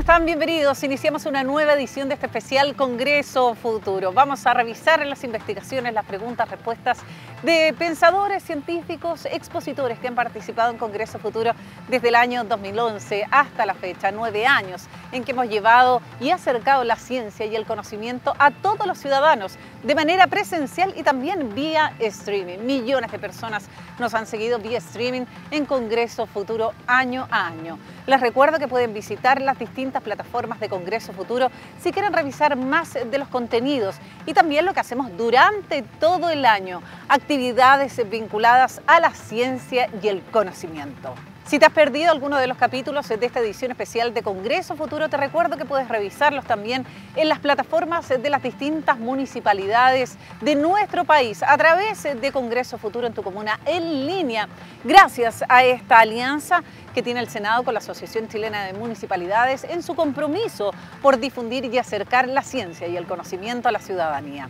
están? Bienvenidos. Iniciamos una nueva edición de este especial Congreso Futuro. Vamos a revisar las investigaciones, las preguntas, respuestas de pensadores, científicos, expositores que han participado en Congreso Futuro desde el año 2011 hasta la fecha, 9 años en que hemos llevado y acercado la ciencia y el conocimiento a todos los ciudadanos de manera presencial y también vía streaming. Millones de personas nos han seguido vía streaming en Congreso Futuro año a año. Les recuerdo que pueden visitar las distintas plataformas de Congreso Futuro si quieren revisar más de los contenidos y también lo que hacemos durante todo el año, actividades vinculadas a la ciencia y el conocimiento. Si te has perdido alguno de los capítulos de esta edición especial de Congreso Futuro, te recuerdo que puedes revisarlos también en las plataformas de las distintas municipalidades de nuestro país a través de Congreso Futuro en tu comuna en línea, gracias a esta alianza que tiene el Senado con la Asociación Chilena de Municipalidades en su compromiso por difundir y acercar la ciencia y el conocimiento a la ciudadanía.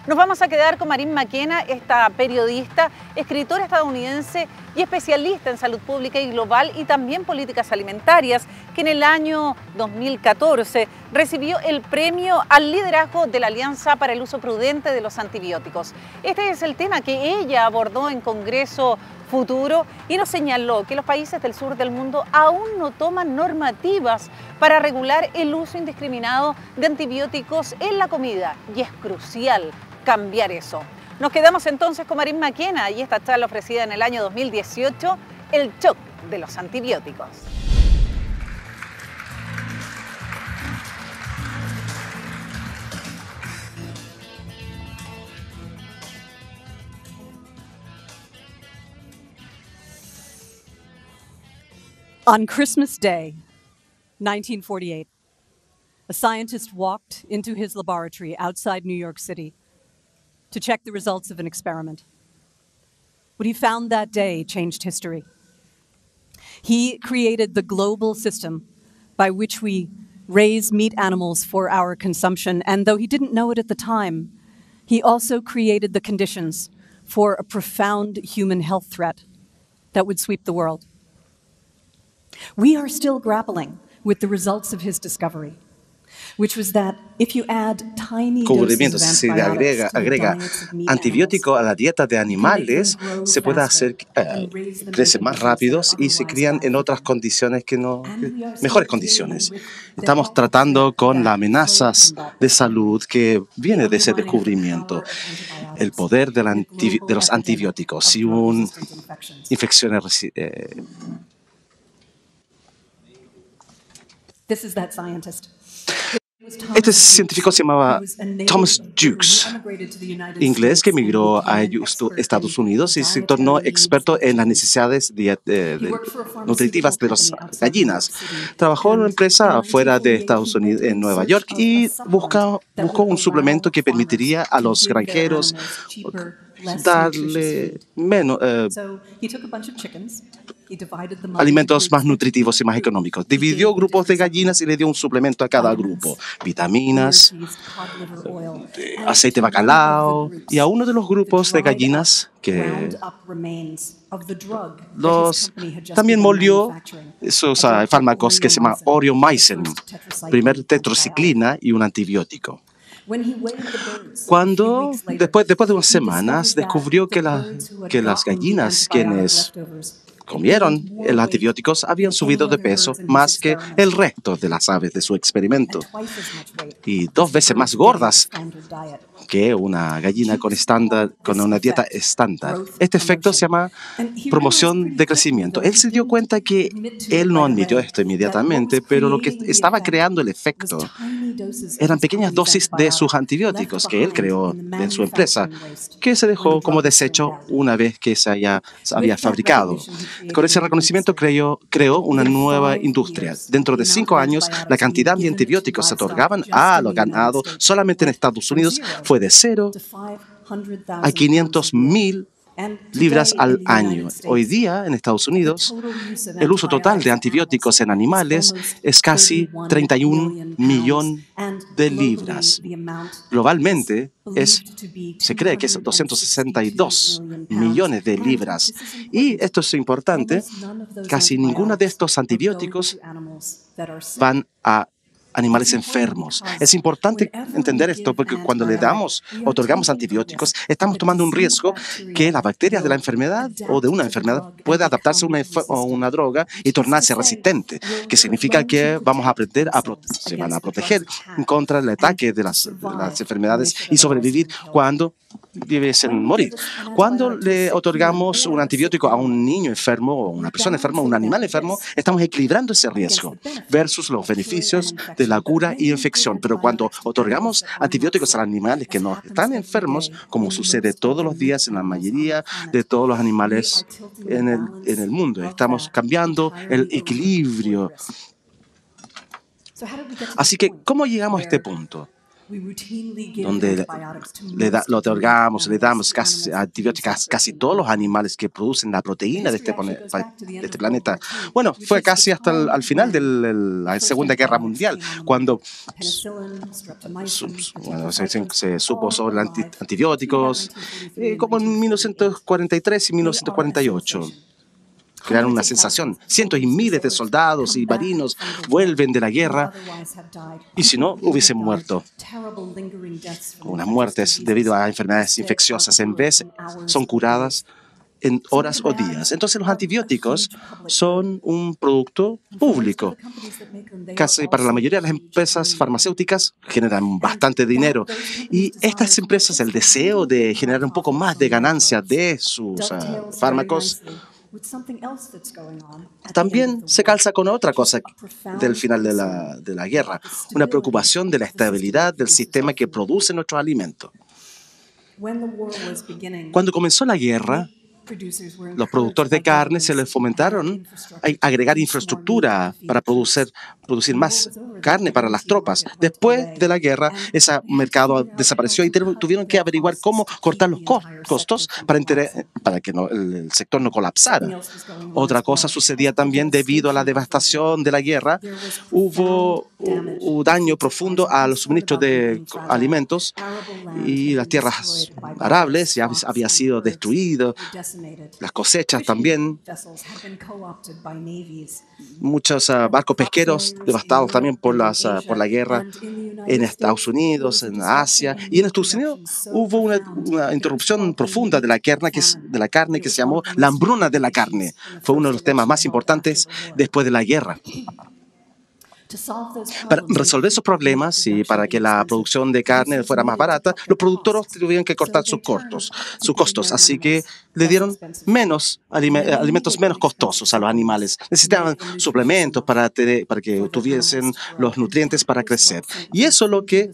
Nos vamos a quedar con Marín McKenna, esta periodista, escritora estadounidense y especialista en salud pública y global y también políticas alimentarias, que en el año 2014 recibió el premio al liderazgo de la Alianza para el Uso Prudente de los Antibióticos. Este es el tema que ella abordó en Congreso Futuro y nos señaló que los países del sur del mundo aún no toman normativas para regular el uso indiscriminado de antibióticos en la comida y es crucial cambiar eso. Nos quedamos entonces con Marín McKenna y esta charla ofrecida en el año 2018, el shock de los antibióticos. On Christmas Day, 1948, a scientist walked into his laboratory outside New York City to check the results of an experiment. What he found that day changed history. He created the global system by which we raise meat animals for our consumption, and though he didn't know it at the time, he also created the conditions for a profound human health threat that would sweep the world. We are still grappling with the results of his discovery, which was that if you add tiny Cubrimiento, doses si of se antibiotics agrega antibiótico a la dieta de animales, se puede hacer crecen más rápidos y se crían en otras condiciones mejores condiciones. Estamos tratando con las amenazas de salud que viene de ese descubrimiento, el poder de los antibióticos y infecciones. This is that scientist. Este científico se llamaba Thomas Jukes, inglés que emigró a Estados Unidos y se tornó experto en las necesidades nutritivas de las gallinas. Trabajó en una empresa fuera de Estados Unidos, en Nueva York, y buscó un suplemento que permitiría a los granjeros darle alimentos más nutritivos y más económicos. Dividió grupos de gallinas y le dio un suplemento a cada grupo. Vitaminas, aceite de bacalao, y a uno de los grupos de gallinas que también molió esos fármacos que se llama Oriomycin, primer tetraciclina y un antibiótico. Cuando, después de unas semanas, descubrió que las gallinas quienes comieron el antibióticos habían subido de peso más que el resto de las aves de su experimento y 2 veces más gordas que una gallina con una dieta estándar. Este efecto se llama promoción de crecimiento. Él se dio cuenta que él no admitió esto inmediatamente, pero lo que estaba creando el efecto eran pequeñas dosis de sus antibióticos que él creó en su empresa, que se dejó como desecho una vez que se había fabricado. Con ese reconocimiento creó una nueva industria. Dentro de 5 años, la cantidad de antibióticos que se otorgaban a los ganados solamente en Estados Unidos fue de 0 a 500,000 libras al año. Hoy día, en Estados Unidos, el uso total de antibióticos en animales es casi 31 millones de libras. Globalmente, se cree que es 262 millones de libras. Y esto es importante, casi ninguno de estos antibióticos van a animales enfermos. Es importante entender esto porque cuando otorgamos antibióticos, estamos tomando un riesgo que las bacterias de la enfermedad o de una enfermedad pueda adaptarse a una droga y tornarse resistente, que significa que vamos a aprender se van a proteger contra el ataque de las enfermedades y sobrevivir cuando debiesen morir. Cuando le otorgamos un antibiótico a un niño enfermo o una persona enferma o un animal enfermo, estamos equilibrando ese riesgo versus los beneficios de la cura y infección. Pero cuando otorgamos antibióticos a animales que no están enfermos, como sucede todos los días en la mayoría de todos los animales en el mundo, estamos cambiando el equilibrio. Así que, ¿cómo llegamos a este punto? Donde le damos antibióticos a casi todos los animales que producen la proteína de este planeta. Bueno, fue casi hasta el final de la Segunda Guerra Mundial, cuando se supo sobre los antibióticos, como en 1943 y 1948. Crearon una sensación. Cientos y miles de soldados y marinos vuelven de la guerra y si no, hubiesen muerto. Unas muertes debido a enfermedades infecciosas en vez son curadas en horas o días. Entonces los antibióticos son un producto público. Casi para la mayoría de las empresas farmacéuticas generan bastante dinero. Y estas empresas, el deseo de generar un poco más de ganancia de sus fármacos, también se calza con otra cosa del final de la guerra, una preocupación de la estabilidad del sistema que produce nuestros alimentos. Cuando comenzó la guerra, los productores de carne se les fomentaron a agregar infraestructura para producir más carne para las tropas. Después de la guerra, ese mercado desapareció y tuvieron que averiguar cómo cortar los costos para que el sector no colapsara. Otra cosa sucedía también debido a la devastación de la guerra. Hubo daño profundo a los suministros de alimentos y las tierras arables ya había sido destruido. Las cosechas también. Muchos barcos pesqueros devastados también por la guerra en Estados Unidos, en Asia. Y en Estados Unidos hubo una interrupción profunda de la carne que se llamó la hambruna de la carne. Fue uno de los temas más importantes después de la guerra. Para resolver esos problemas y para que la producción de carne fuera más barata, los productores tuvieron que cortar sus costos. Así que le dieron alimentos menos costosos a los animales. Necesitaban suplementos para que tuviesen los nutrientes para crecer. Y eso es lo que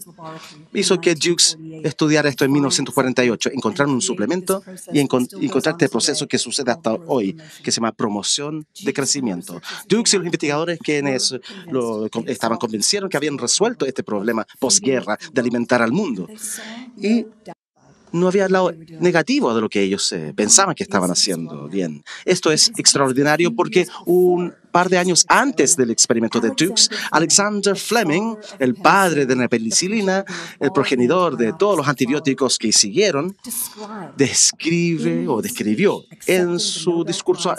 hizo que Dukes estudiara esto en 1948. Encontraron un suplemento y encontrar este proceso que sucede hasta hoy, que se llama promoción de crecimiento. Dukes y los investigadores quienes estaban convencidos que habían resuelto este problema posguerra de alimentar al mundo. Y no había lado negativo de lo que ellos pensaban que estaban haciendo bien. Esto es extraordinario porque un par de años antes del experimento de Dukes, Alexander Fleming, el padre de la penicilina, el progenitor de todos los antibióticos que siguieron, describió en su discurso,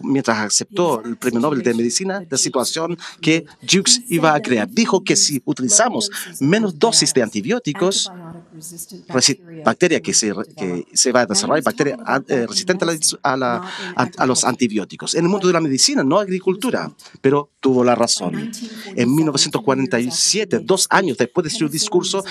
mientras aceptó el Premio Nobel de Medicina, la situación que Dukes iba a crear. Dijo que si utilizamos menos dosis de antibióticos, bacteria que se va a desarrollar, bacteria resistente a los antibióticos. En el mundo de la medicina, no agricultura, pero tuvo la razón. En 1947, 2 años después de su discurso,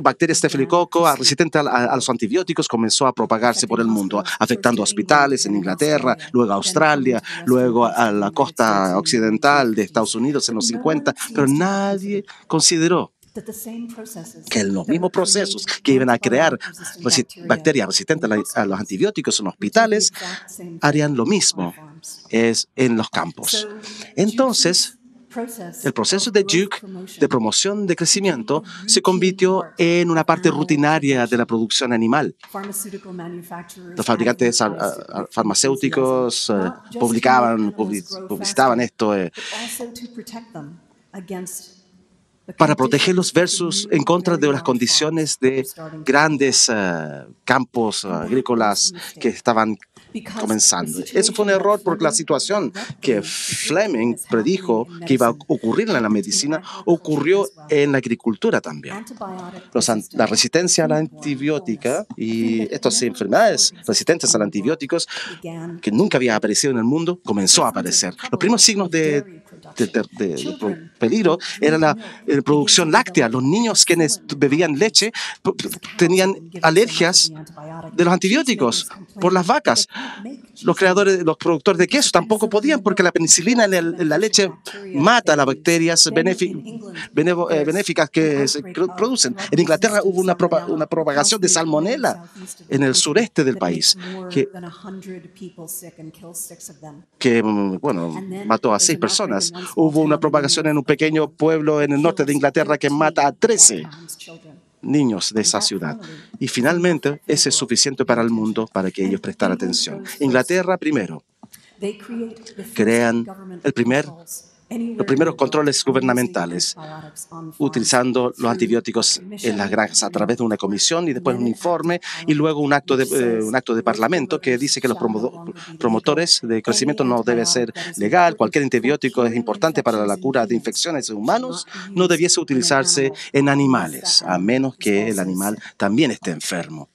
bacteria estafilococo resistente a los antibióticos comenzó a propagarse por el mundo, afectando hospitales en Inglaterra, luego a Australia, luego a la costa occidental de Estados Unidos en los 50, pero nadie consideró que los mismos procesos que iban a crear bacterias resistentes a los antibióticos en hospitales harían lo mismo en los campos. Entonces, el proceso de Duke de promoción de crecimiento se convirtió en una parte rutinaria de la producción animal. Los fabricantes farmacéuticos publicitaban esto para protegerlos en contra de las condiciones de grandes campos agrícolas que estaban comenzando. Eso fue un error porque la situación que Fleming predijo que iba a ocurrir en la medicina ocurrió en la agricultura también. La resistencia a la antibiótica y estas enfermedades resistentes a los antibióticos que nunca había aparecido en el mundo comenzó a aparecer. Los primeros signos de peligro era la producción láctea. Los niños quienes bebían leche tenían alergias de los antibióticos por las vacas. Los productores de queso tampoco podían porque la penicilina en la leche mata las bacterias benéficas que se producen. En Inglaterra hubo una propagación de salmonela en el sureste del país que mató a 6 personas. Hubo una propagación en un pequeño pueblo en el norte de Inglaterra que mata a 13 niños de esa ciudad. Y finalmente, ese es suficiente para el mundo para que ellos prestaran atención. Inglaterra primero crean los primeros controles gubernamentales utilizando los antibióticos en las granjas a través de una comisión y después un informe y luego un acto de parlamento que dice que los promotores de crecimiento no debe ser legal. Cualquier antibiótico es importante para la cura de infecciones en humanos. No debiese utilizarse en animales, a menos que el animal también esté enfermo.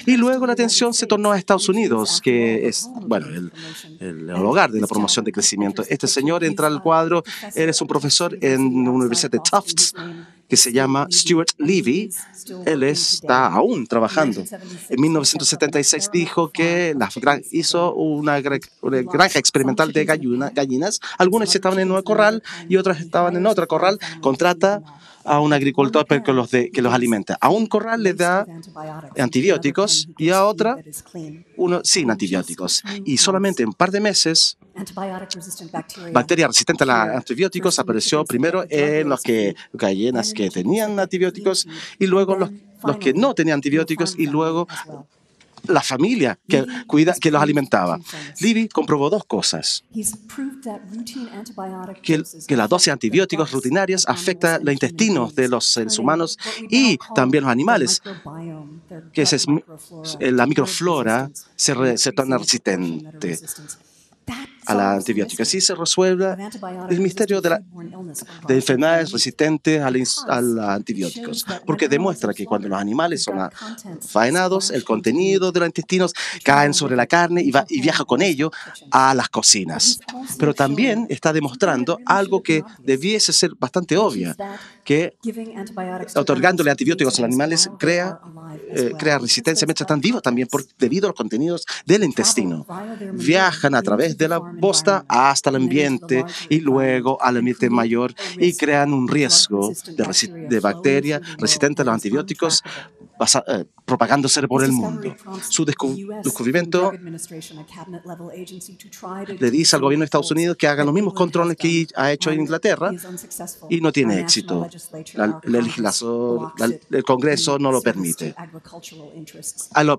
Y luego la atención se tornó a Estados Unidos, que es, el hogar de la promoción de crecimiento. Este señor entra al cuadro, él es un profesor en la Universidad de Tufts, que se llama Stuart Levy. Él está aún trabajando. En 1976 dijo que hizo una granja experimental de gallinas. Algunas estaban en un corral y otras estaban en otro corral. Contrata a un agricultor que los alimenta. A un corral le da antibióticos y a otra uno sin antibióticos. Y solamente en un par de meses, bacteria resistente a los antibióticos apareció primero en gallinas que tenían antibióticos y luego los que no tenían antibióticos y luego la familia que los alimentaba. Levy comprobó 2 cosas. Que la dosis de antibióticos rutinarias afecta los intestinos de los seres humanos y también los animales, que la microflora se torna resistente a la antibiótica. Así se resuelve el misterio de enfermedades resistentes a los antibióticos, porque demuestra que cuando los animales son faenados, el contenido de los intestinos caen sobre la carne y viaja con ello a las cocinas. Pero también está demostrando algo que debiese ser bastante obvio, que otorgándole antibióticos a los animales crea resistencia mientras están vivos también debido a los contenidos del intestino. Viajan a través de la bosta hasta el ambiente y luego al ambiente mayor y crean un riesgo de bacteria resistente a los antibióticos propagándose por el mundo. Su descubrimiento le dice al gobierno de Estados Unidos que haga los mismos controles que ha hecho en Inglaterra y no tiene éxito. El Congreso no lo permite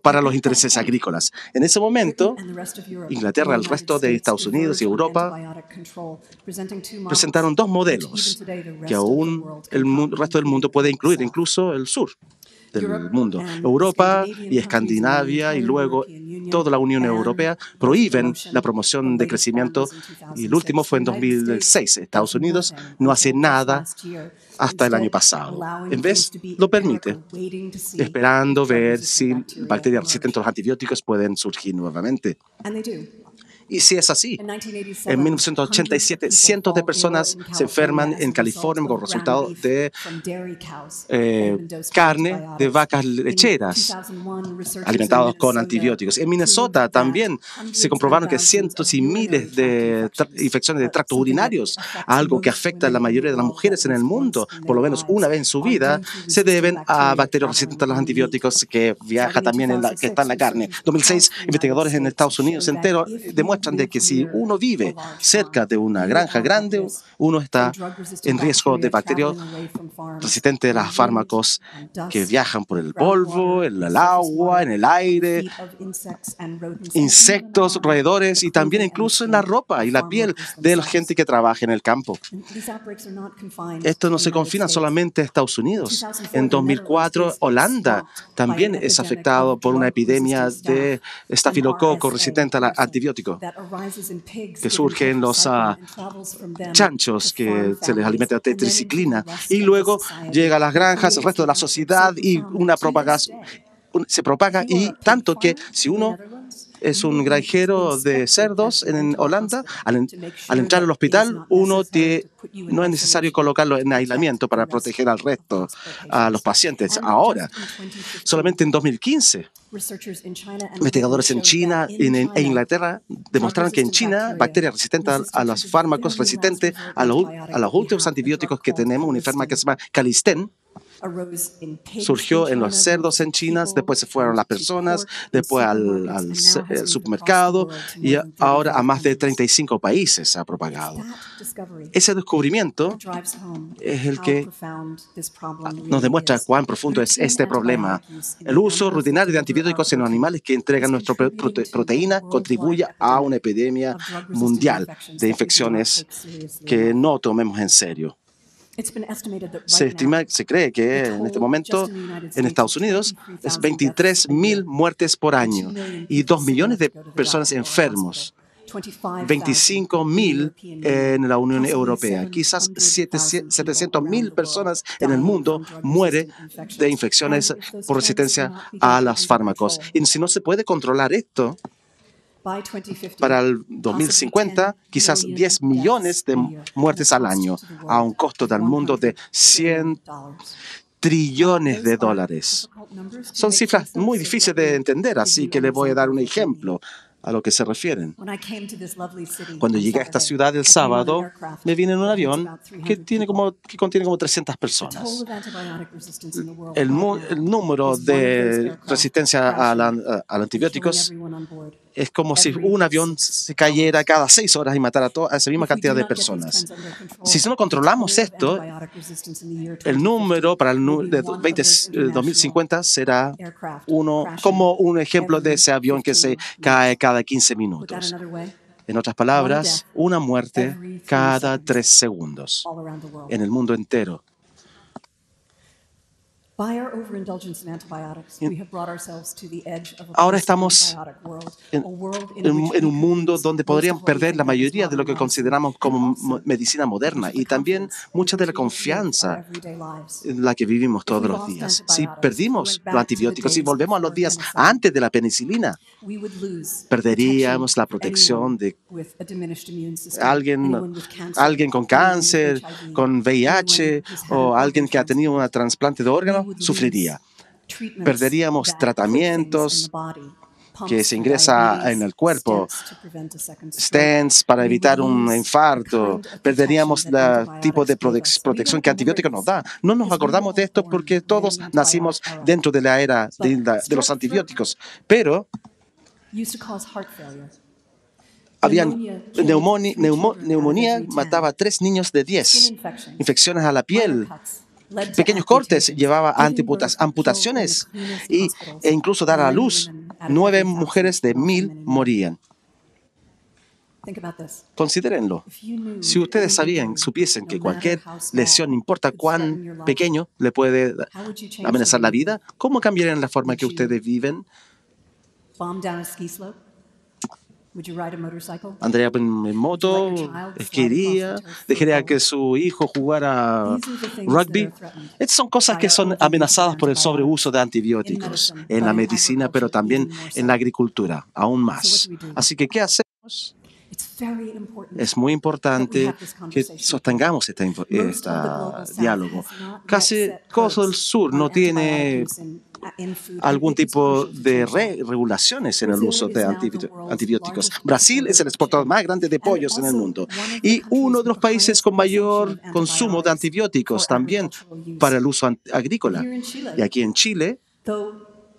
para los intereses agrícolas. En ese momento, Inglaterra, el resto de Estados Unidos y Europa presentaron 2 modelos que aún el resto del mundo puede incluir, incluso el sur del mundo. Europa y Escandinavia y luego toda la Unión Europea prohíben la promoción de crecimiento y el último fue en 2006. Estados Unidos no hace nada hasta el año pasado. En vez, lo permite, esperando ver si bacterias resistentes a los antibióticos pueden surgir nuevamente. Y si es así, en 1987, cientos de personas se enferman en California como resultado de carne de vacas lecheras alimentadas con antibióticos. En Minnesota también se comprobaron que cientos y miles de infecciones de tractos urinarios, algo que afecta a la mayoría de las mujeres en el mundo, por lo menos una vez en su vida, se deben a bacterias resistentes a los antibióticos que viaja también que está en la carne. En 2006, investigadores en Estados Unidos entero demuestran demuestran de que si uno vive cerca de una granja grande, uno está en riesgo de bacterias resistentes a los fármacos que viajan por el polvo, en el agua, en el aire, insectos, roedores y también incluso en la ropa y la piel de la gente que trabaja en el campo. Esto no se confina solamente a Estados Unidos. En 2004, Holanda también es afectado por una epidemia de estafilococo resistente al antibiótico que surge en los chanchos que se les alimenta de tetriciclina y luego llega a las granjas, el resto de la sociedad y se propaga y tanto que si uno es un granjero de cerdos en Holanda, al entrar al hospital, no es necesario colocarlo en aislamiento para proteger al resto, a los pacientes. Ahora, solamente en 2015, investigadores en China e Inglaterra demostraron que en China, bacterias resistentes a los fármacos, resistentes a los últimos antibióticos que tenemos, una enfermedad que se llama Calisten, surgió en los cerdos en China, después se fueron las personas, después al supermercado y ahora a más de 35 países se ha propagado. Ese descubrimiento es el que nos demuestra cuán profundo es este problema. El uso rutinario de antibióticos en los animales que entregan nuestra proteína contribuye a una epidemia mundial de infecciones que no tomemos en serio. Se cree que en este momento en Estados Unidos es 23.000 muertes por año y 2 millones de personas enfermos. 25.000 en la Unión Europea. Quizás 700.000 personas en el mundo mueren de infecciones por resistencia a los fármacos. Y si no se puede controlar esto, para el 2050, quizás 10 millones de muertes al año, a un costo del mundo de 100 trillones de dólares. Son cifras muy difíciles de entender, así que les voy a dar un ejemplo a lo que se refieren. Cuando llegué a esta ciudad el sábado, me vine en un avión que contiene como 300 personas. El número de resistencia a los antibióticos es como si un avión se cayera cada 6 horas y matara a esa misma cantidad de personas. Si no controlamos esto, el número para el 2050 será como un ejemplo de ese avión que se cae cada 15 minutos. En otras palabras, una muerte cada 3 segundos en el mundo entero. Ahora estamos en un mundo donde podríamos perder la mayoría de lo que consideramos como medicina moderna y también mucha de la confianza en la que vivimos todos los días. Si perdimos los antibióticos, si volvemos a los días antes de la penicilina, perderíamos la protección de alguien con cáncer, con VIH o alguien que ha tenido un trasplante de órgano, sufriría. Perderíamos tratamientos que se ingresa en el cuerpo, stents para evitar un infarto. Perderíamos el tipo de protección que antibióticos nos da. No nos acordamos de esto porque todos nacimos dentro de la era de los antibióticos, pero neumonía mataba a 3 niños de 10. Infecciones a la piel, pequeños cortes, llevaba a amputaciones e incluso dar a luz. 9 mujeres de 1.000 morían. Considérenlo. Si ustedes supiesen que cualquier lesión, no importa cuán pequeño, le puede amenazar la vida, ¿cómo cambiarían la forma que ustedes viven? ¿Andaría en moto? ¿Esquiaría? ¿Dejaría que su hijo jugara rugby? Estas son cosas que son amenazadas por el sobreuso de antibióticos en la medicina, pero también en la agricultura, aún más. Así que, ¿qué hacemos? Es muy importante que sostengamos este diálogo. Casi todo el sur no tiene algún tipo de regulaciones en el uso de antibióticos. Brasil es el exportador más grande de pollos en el mundo y uno de los países con mayor consumo de antibióticos también para el uso agrícola. Y aquí en Chile,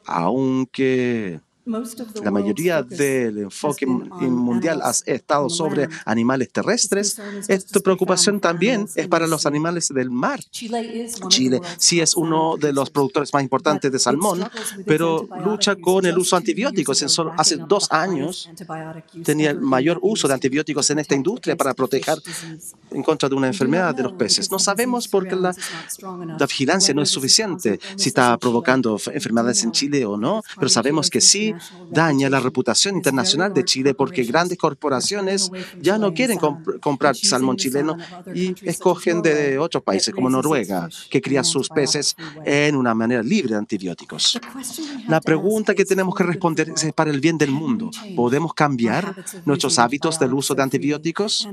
aunque La mayoría del enfoque mundial ha estado sobre animales terrestres. Esta preocupación también es para los animales del mar. Chile sí es uno de los productores más importantes de salmón, pero lucha con el uso de antibióticos. Hace 2 años tenía el mayor uso de antibióticos en esta industria para proteger en contra de una enfermedad de los peces. No sabemos por qué la vigilancia no es suficiente, si está provocando enfermedades en Chile o no, pero sabemos que sí daña la reputación internacional de Chile porque grandes corporaciones ya no quieren comprar salmón chileno y escogen de otros países como Noruega, que crían sus peces en una manera libre de antibióticos. La pregunta que tenemos que responder es para el bien del mundo. ¿Podemos cambiar nuestros hábitos del uso de antibióticos?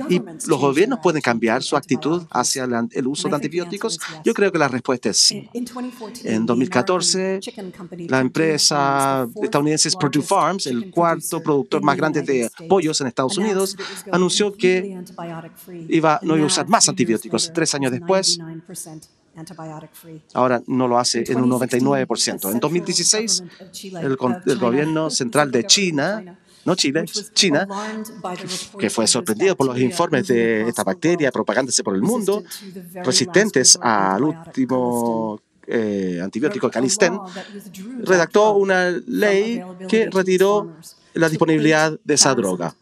¿Y los gobiernos pueden cambiar su actitud hacia el uso de antibióticos? Yo creo que la respuesta es sí. En 2014, la empresa estadounidense Purdue Farms, el cuarto productor más grande de pollos en Estados Unidos, anunció que no iba a usar más antibióticos. 3 años después, ahora no lo hace en un 99%. En 2016, el gobierno central de China, no Chile, China, que fue sorprendido por los informes de esta bacteria propagándose por el mundo, resistentes al último antibiótico Calisten, redactó una ley que retiró la disponibilidad de esa droga.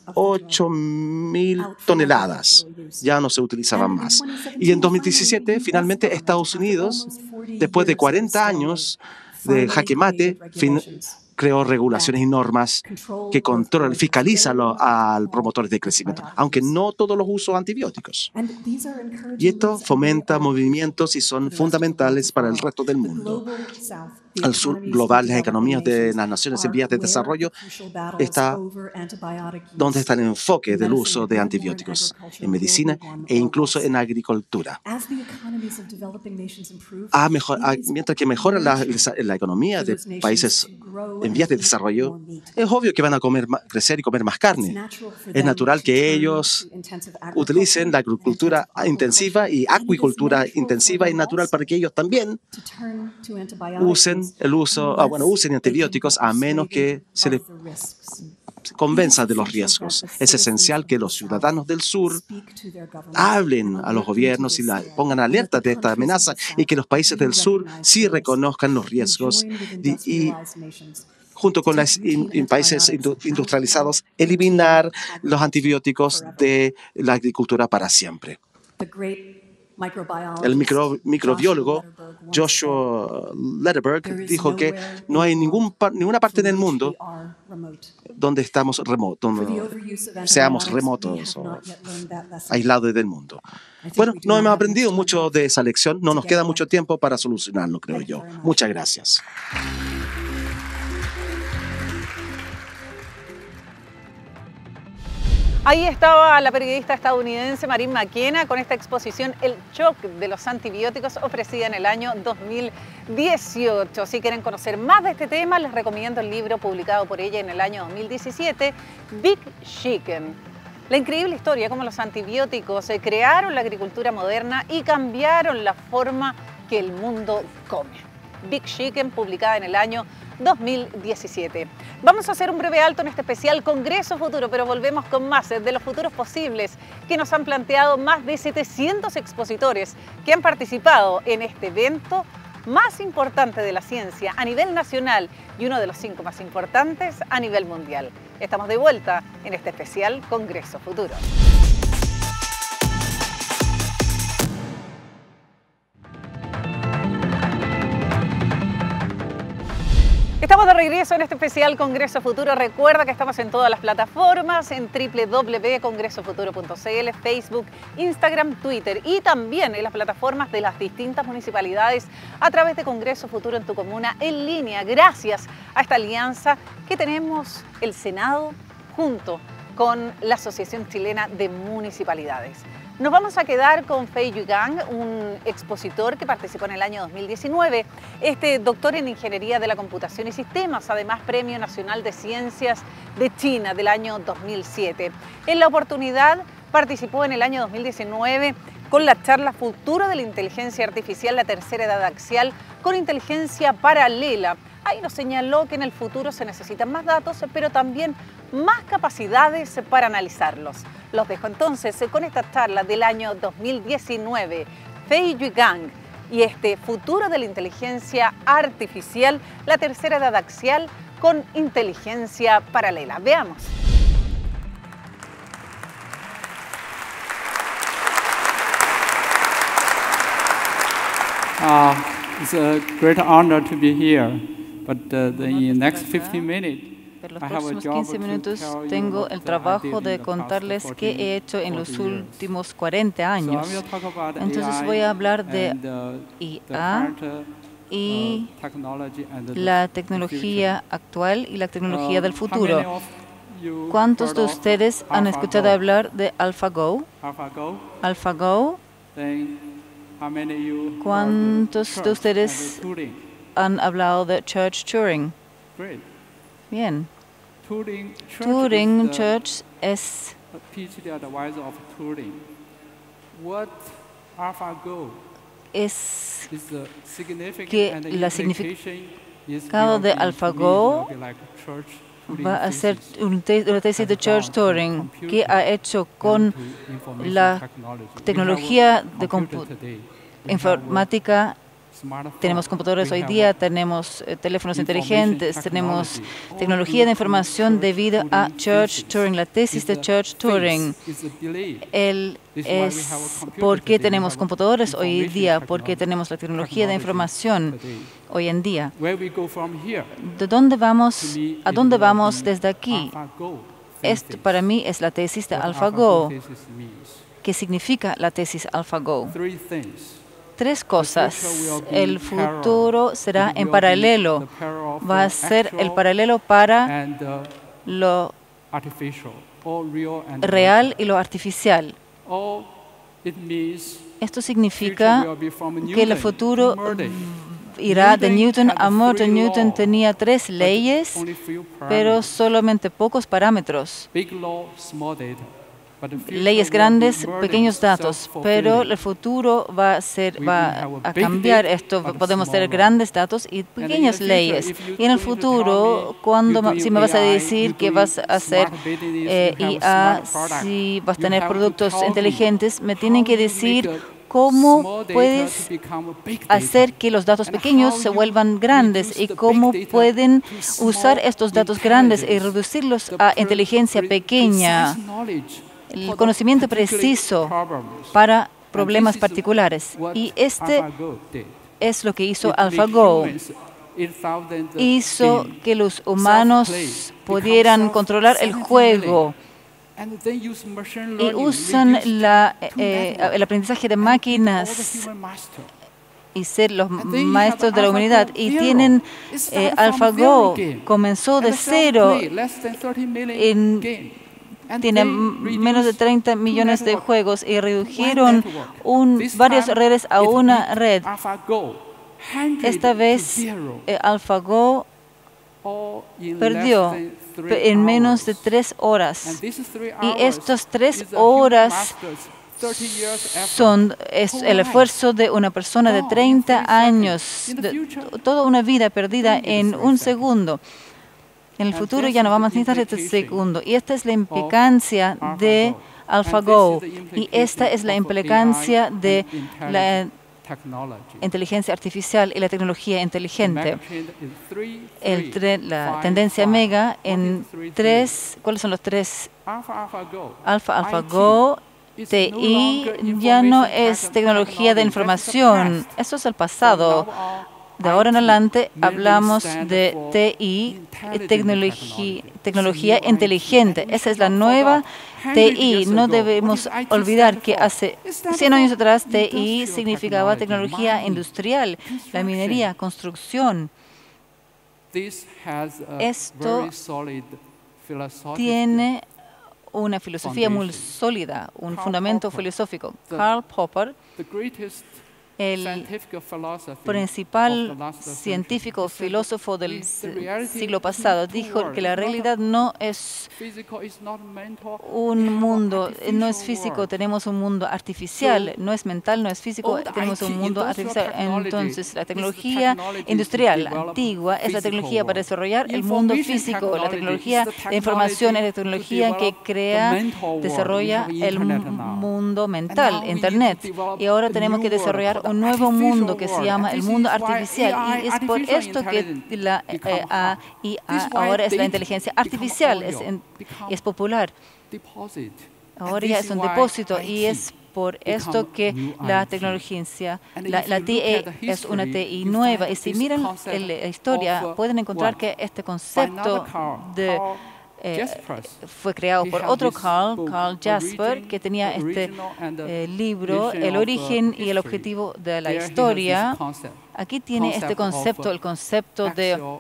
8.000 toneladas ya no se utilizaban más. Y en 2017, finalmente, Estados Unidos, después de 40 años de jaque mate, creó regulaciones y normas que controlan, fiscalizan a los promotores de crecimiento, aunque no todos los usos antibióticos. Y esto fomenta movimientos y son fundamentales para el resto del mundo. Al sur global, las economías de las naciones en vías de desarrollo está donde está el enfoque del uso de antibióticos en medicina e incluso en agricultura. Mientras que mejora la economía de países en vías de desarrollo, es obvio que van a crecer y comer más carne. Es natural que ellos utilicen la agricultura intensiva y acuicultura intensiva, y natural para que ellos también usen antibióticos a menos que se les convenza de los riesgos. Es esencial que los ciudadanos del sur hablen a los gobiernos y pongan alerta de esta amenaza, y que los países del sur sí reconozcan los riesgos y junto con los países industrializados, eliminar los antibióticos de la agricultura para siempre. El microbiólogo Joshua Lederberg dijo que no hay ninguna parte del mundo donde seamos remotos o aislados del mundo. Bueno, no hemos aprendido mucho de esa lección. No nos queda mucho tiempo para solucionarlo, creo yo. Muchas gracias. Ahí estaba la periodista estadounidense Marine McKenna con esta exposición El shock de los antibióticos, ofrecida en el año 2018. Si quieren conocer más de este tema, les recomiendo el libro publicado por ella en el año 2017, Big Chicken. La increíble historia cómo los antibióticos crearon la agricultura moderna y cambiaron la forma que el mundo come. Big Chicken, publicada en el año 2017. Vamos a hacer un breve alto en este especial Congreso Futuro, pero volvemos con más de los futuros posibles que nos han planteado más de 700 expositores que han participado en este evento más importante de la ciencia a nivel nacional y uno de los 5 más importantes a nivel mundial. Estamos de vuelta en este especial Congreso Futuro. Estamos de regreso en este especial Congreso Futuro. Recuerda que estamos en todas las plataformas, en www.congresofuturo.cl, Facebook, Instagram, Twitter, y también en las plataformas de las distintas municipalidades a través de Congreso Futuro en tu comuna en línea, gracias a esta alianza que tenemos el Senado junto con la Asociación Chilena de Municipalidades. Nos vamos a quedar con Fei Yugang, un expositor que participó en el año 2019. Doctor en Ingeniería de la Computación y Sistemas, además Premio Nacional de Ciencias de China del año 2007. En la oportunidad participó en el año 2019 con la charla Futuro de la Inteligencia Artificial, la tercera edad axial con inteligencia paralela. y nos señaló que en el futuro se necesitan más datos, pero también más capacidades para analizarlos. Los dejo entonces con esta charla del año 2019, Fei Yuigang y este futuro de la inteligencia artificial, la tercera edad axial con inteligencia paralela. Veamos. It's a great honor to be here, but the next 15 minutes, En los próximos 15 minutos tengo el trabajo de contarles qué he hecho en los últimos 40 años. Entonces voy a hablar de IA y la tecnología actual y la tecnología del futuro. ¿Cuántos de ustedes han escuchado hablar de AlphaGo? AlphaGo. ¿Cuántos de ustedes han hablado de Church Turing? Bien. Turing Church es que el significado de AlphaGo va a ser una tesis de Church Turing que ha hecho con la tecnología de informática. Tenemos computadores hoy día, tenemos teléfonos inteligentes, tenemos tecnología de información debido a Church Turing, la tesis de Church Turing. Es por qué tenemos computadores hoy día, porque tenemos la tecnología de información hoy en día. ¿De dónde vamos? ¿A dónde vamos desde aquí? Esto para mí es la tesis de AlphaGo. ¿Qué significa la tesis AlphaGo? Tres cosas. El futuro será en paralelo. Va a ser el paralelo para lo real y lo artificial. Esto significa que el futuro irá de Newton a Morton. Newton tenía 3 leyes, pero solamente pocos parámetros. Leyes grandes, pequeños datos, pero el futuro va a cambiar esto. Podemos tener grandes datos y pequeñas leyes. Y en el futuro, si me vas a decir que vas a hacer IA, si vas a tener productos inteligentes, me tienen que decir cómo puedes hacer que los datos pequeños se vuelvan grandes y cómo pueden usar estos datos grandes y reducirlos a inteligencia pequeña. El conocimiento preciso para problemas particulares. Y este es lo que hizo AlphaGo. Hizo que los humanos pudieran controlar el juego y usan el aprendizaje de máquinas y ser los maestros de la humanidad. Y tienen AlphaGo, comenzó de cero. Tiene menos de 30 millones de juegos y redujeron varias redes a una red. Esta vez AlphaGo perdió en menos de 3 horas. Y estas 3 horas es el esfuerzo de una persona de 30 años, toda una vida perdida en un segundo. En el futuro ya no vamos a necesitar este segundo. Y esta es la implicancia de AlphaGo. Y esta es la implicancia de la inteligencia artificial y la tecnología inteligente. La tendencia mega en 3, ¿cuáles son los 3? AlphaGo, TI, ya no es tecnología de información. Eso es el pasado. De ahora en adelante hablamos de TI, tecnología inteligente. Esa es la nueva TI. No debemos olvidar que hace 100 años atrás TI significaba tecnología industrial, la minería, construcción. Esto tiene una filosofía muy sólida, un fundamento filosófico. Karl Popper, el principal científico filósofo del siglo pasado dijo que la realidad no es un mundo, no es físico, tenemos un mundo artificial, no es mental, no es físico, tenemos un mundo artificial. Entonces, la tecnología industrial antigua es la tecnología para desarrollar el mundo físico, la tecnología de información es la tecnología que crea, desarrolla el mundo mental, Internet. Y ahora tenemos que desarrollar un nuevo mundo que se llama el mundo artificial. Y es por esto que la AI ahora es la inteligencia artificial, es popular. Ahora ya es un depósito y es por esto que la tecnología, la TI es una TI nueva. Y si miran la historia, pueden encontrar que este concepto fue creado por otro Carl Jasper, que tenía este libro, El origen y el objetivo de la historia. Aquí tiene este concepto, el concepto de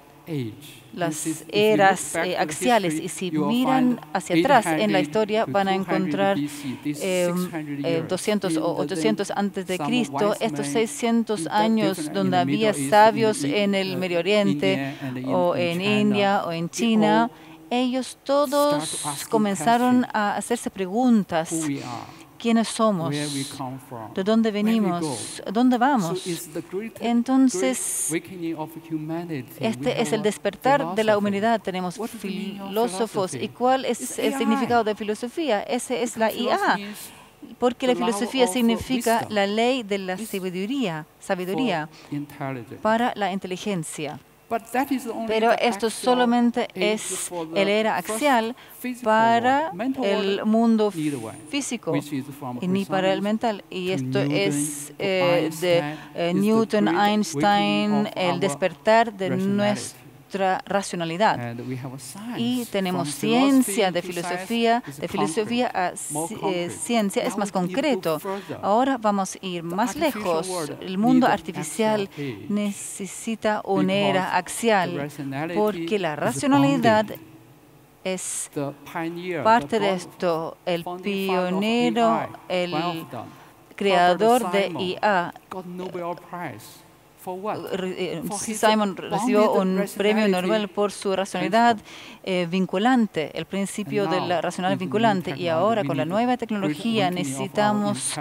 las eras axiales, y si miran hacia atrás en la historia van a encontrar 200 o 800 antes de Cristo, estos 600 años donde había sabios en el Medio Oriente o en India o en China. Ellos todos comenzaron a hacerse preguntas. ¿Quiénes somos? ¿De dónde venimos? ¿Dónde vamos? Entonces, este es el despertar de la humanidad. Tenemos filósofos. ¿Y cuál es el significado de filosofía? Ese es la IA. Porque la filosofía significa la ley de la sabiduría para la inteligencia. Pero esto solamente es el era axial para el mundo físico y ni para el mental. Y esto es de Newton, Einstein, el despertar de nuestra racionalidad. Y tenemos ciencia de filosofía a ciencia es más concreto. Ahora vamos a ir más lejos. El mundo artificial necesita una era axial porque la racionalidad es parte de esto. El pionero, el creador de IA, Simon recibió un premio Nobel por su racionalidad vinculante, el principio de la racionalidad vinculante. Y ahora con la nueva tecnología necesitamos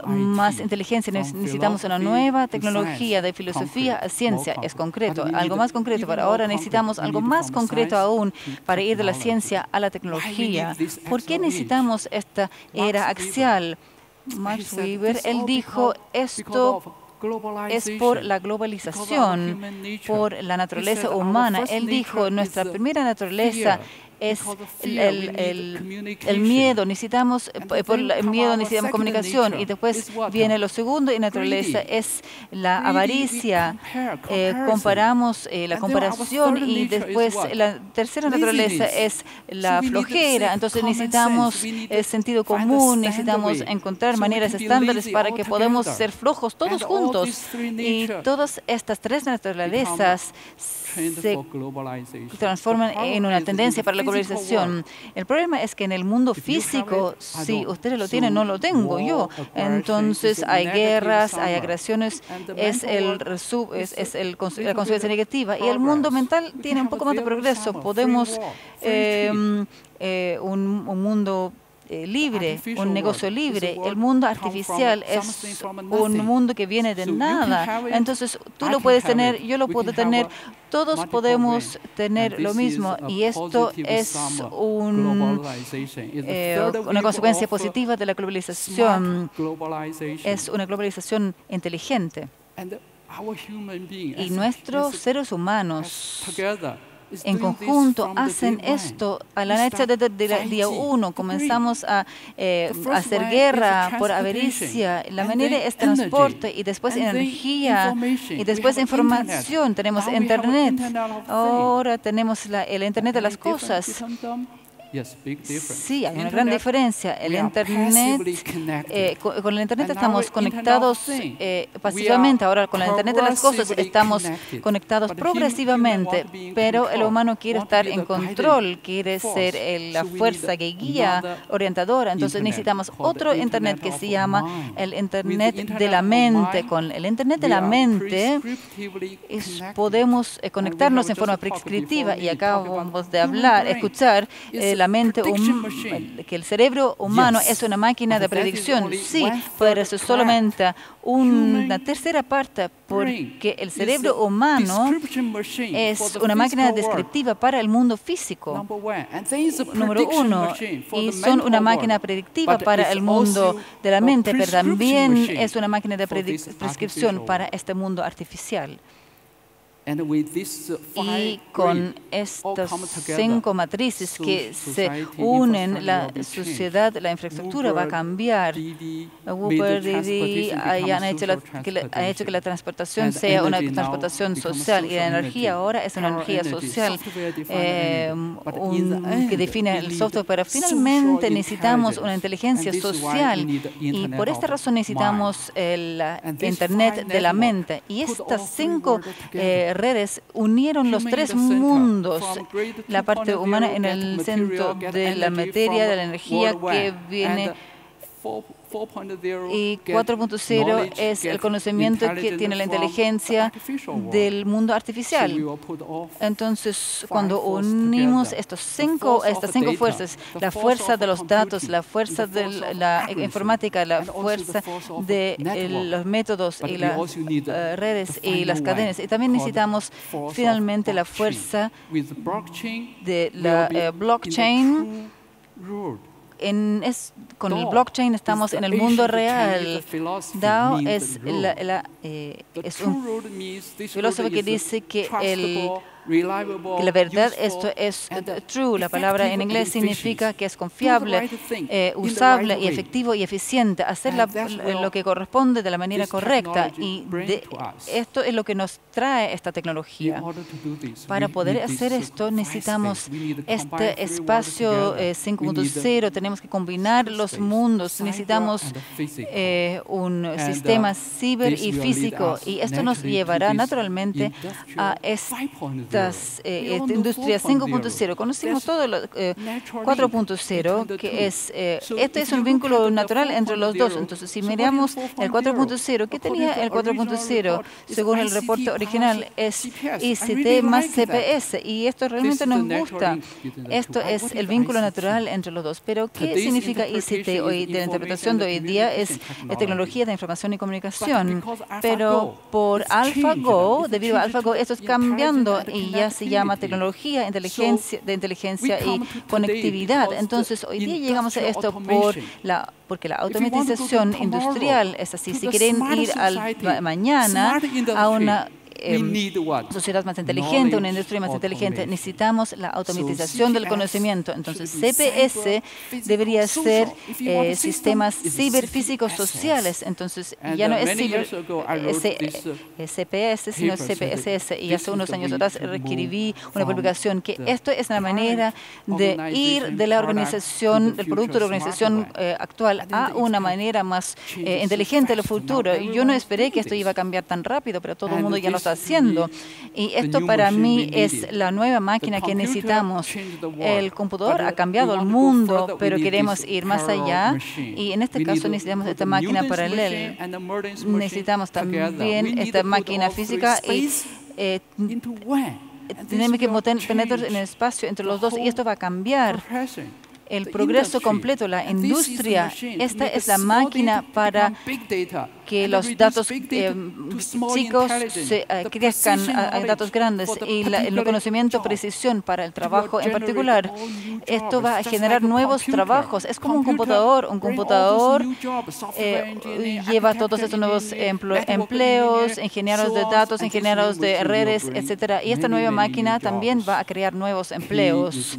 más inteligencia, necesitamos una nueva tecnología de filosofía a ciencia. Es concreto, algo más concreto, pero ahora necesitamos algo más concreto aún para ir de la ciencia a la tecnología. ¿Por qué necesitamos esta era axial? Max Weber, él dijo, esto es por la globalización, por la naturaleza humana. Él dijo, nuestra primera naturaleza es el miedo. Por el miedo necesitamos comunicación. Y después viene lo segundo, y naturaleza es la avaricia. Comparamos la comparación, y después la tercera naturaleza es la flojera. Entonces necesitamos sentido común, necesitamos encontrar maneras estándares para que podamos ser flojos todos juntos. Y todas estas tres naturalezas se transforman en una tendencia para la globalización. El problema es que en el mundo físico, si ustedes lo tienen, no lo tengo yo. Entonces hay guerras, hay agresiones, la consecuencia negativa. Y el mundo mental tiene un poco más de progreso. Podemos un mundo libre, un negocio libre. El mundo artificial es un mundo que viene de nada. Entonces, tú lo puedes tener, yo lo puedo tener, todos podemos tener lo mismo. Y esto es una consecuencia positiva de la globalización. Es una globalización inteligente. Y nuestros seres humanos en conjunto hacen esto a la noche desde el día 1. Comenzamos a hacer guerra por avaricia. La manera es transporte, y después energía, y después información. Tenemos Internet. Ahora tenemos el Internet de las cosas. Sí, hay una gran diferencia. El Internet, con el Internet estamos conectados pasivamente. Ahora, con el Internet de las cosas estamos conectados progresivamente, pero el humano quiere estar en control, quiere ser la fuerza que guía, orientadora. Entonces necesitamos otro Internet que se llama el Internet de la mente. Con el Internet de la mente podemos conectarnos en forma prescriptiva, y acabamos de escuchar la mente que el cerebro humano es una máquina de predicción. Sí, pero eso es solamente una tercera parte, porque el cerebro humano es una máquina descriptiva para el mundo físico, número uno, y son una máquina predictiva para el mundo de la mente, pero también es una máquina de prescripción para este mundo artificial. Y con estas 5 matrices que se unen, la sociedad, la infraestructura va a cambiar. Uber, Didi han hecho que la transportación sea una transportación social, y la energía ahora es una energía social que define el software, pero finalmente necesitamos una inteligencia social, y por esta razón necesitamos el Internet de la mente. Y estas 5 redes unieron los 3 mundos, la parte humana en el centro de la materia, de la energía que viene, y 4.0 es el conocimiento que tiene la inteligencia del mundo artificial. Entonces, cuando unimos estas 5 fuerzas, la fuerza de los datos, la fuerza de la informática, la fuerza de los métodos y las redes y las cadenas, y también necesitamos finalmente la fuerza de la blockchain. Con el blockchain estamos en el mundo real. DAO es un filósofo que dice que la verdad, esto es true. La palabra en inglés significa que es confiable, usable y efectivo y eficiente. Hacer lo que corresponde de la manera correcta. Y esto es lo que nos trae esta tecnología. Para poder hacer esto necesitamos este espacio 5.0. Tenemos que combinar los mundos. Necesitamos un sistema ciber y físico. Y esto nos llevará naturalmente a industria 5.0. Conocimos todo lo 4.0, que es esto es un vínculo natural entre los dos. Entonces, si miramos el 4.0, ¿qué tenía el 4.0? Según el reporte original, es ICT más CPS, y esto realmente nos gusta. Esto es el vínculo natural entre los dos. Pero, ¿qué significa ICT hoy? De la interpretación de hoy día es tecnología de información y comunicación. Pero por AlphaGo, debido a AlphaGo, esto es cambiando, y ya se llama tecnología de inteligencia y conectividad. Entonces, hoy día llegamos a esto porque la automatización industrial es así. Si quieren ir mañana a una sociedad más inteligente, una industria más inteligente, necesitamos la automatización del conocimiento. Entonces, CPS debería ser sistemas ciberfísicos sociales. Entonces, ya no es CPS, sino CPSS. Y hace unos años atrás escribí una publicación que esto es la manera de ir de la organización, del producto de la organización actual, a una manera más inteligente del futuro. Yo no esperé que esto iba a cambiar tan rápido, pero todo el mundo ya lo está haciendo. Y esto para mí es la nueva máquina que necesitamos. El computador ha cambiado el mundo, pero queremos ir más allá. Y en este caso necesitamos esta máquina paralela. Necesitamos también esta máquina física y tenemos que penetrar en el espacio entre los dos, y esto va a cambiar el progreso completo, la industria. Esta es la máquina para que los datos chicos crezcan a datos grandes, y el conocimiento, precisión para el trabajo en particular. Esto va a generar nuevos trabajos. Es como un computador. Un computador lleva todos estos nuevos empleos, ingenieros de datos, ingenieros de redes, etcétera. Y esta nueva máquina también va a crear nuevos empleos.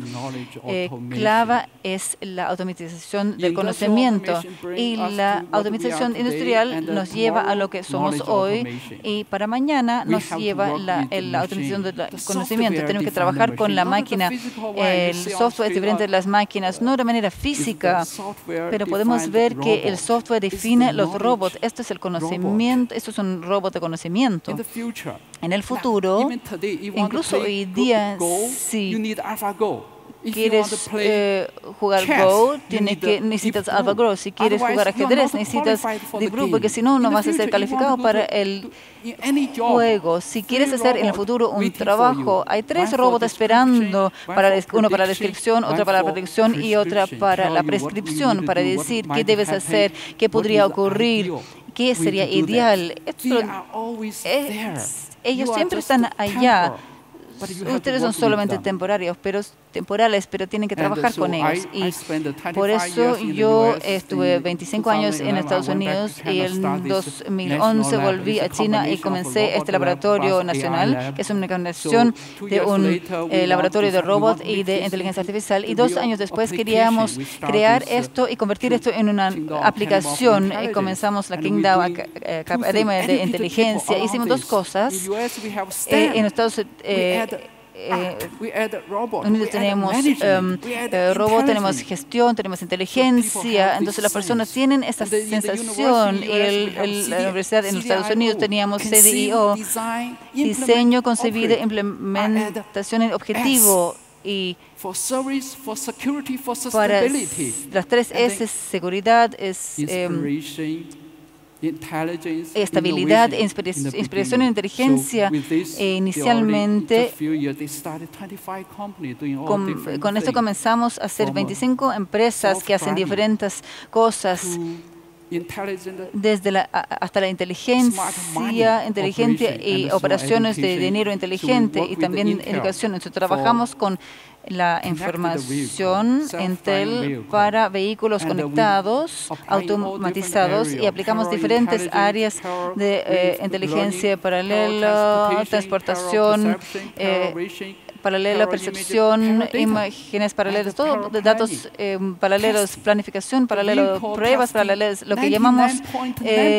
es la automatización del conocimiento, y la automatización industrial nos lleva a lo que somos hoy, y para mañana nos lleva la automatización del conocimiento. Tenemos que trabajar con la máquina. El software es diferente de las máquinas, no de manera física, pero podemos ver que el software define los robots. Esto es el conocimiento, esto es un robot de conocimiento. En el futuro, incluso hoy día, si quieres jugar Go, necesitas AlphaGo. Si quieres jugar ajedrez, necesitas Deep Blue, porque si no, no vas a ser calificado para el juego. Si quieres hacer en el futuro un trabajo, hay 3 robots esperando, uno para la descripción, otro para la predicción y otra para la prescripción, para decir qué debes hacer, qué podría ocurrir, qué sería ideal. Ellos siempre están allá. Ustedes son solamente temporales, pero tienen que trabajar con ellos. Y por eso yo estuve 25 años en Estados Unidos, y en 2011 volví a China y comencé este laboratorio nacional, que es una combinación de un laboratorio de robots y de inteligencia artificial. Y 2 años después queríamos crear esto y convertir esto en una aplicación. Y comenzamos la Qingdao Academia de Inteligencia. Hicimos 2 cosas. En Estados Unidos tenemos robots, tenemos gestión, tenemos inteligencia. Entonces las personas tienen esa sensación. Y la universidad en los Estados Unidos teníamos CDIO, diseño, concebido, implementación, objetivo. Y para las 3 S, seguridad, estabilidad, inspiración e inteligencia. Inicialmente, con esto comenzamos a hacer 25 empresas que hacen diferentes cosas, desde hasta la inteligencia inteligente y operaciones de dinero inteligente, y también educación. Entonces, trabajamos con la información Intel para vehículos conectados, automatizados, y aplicamos diferentes áreas de inteligencia paralela, transportación paralela, percepción, imágenes paralelas, todo de datos paralelos, planificación paralela, pruebas paralelas. Lo que llamamos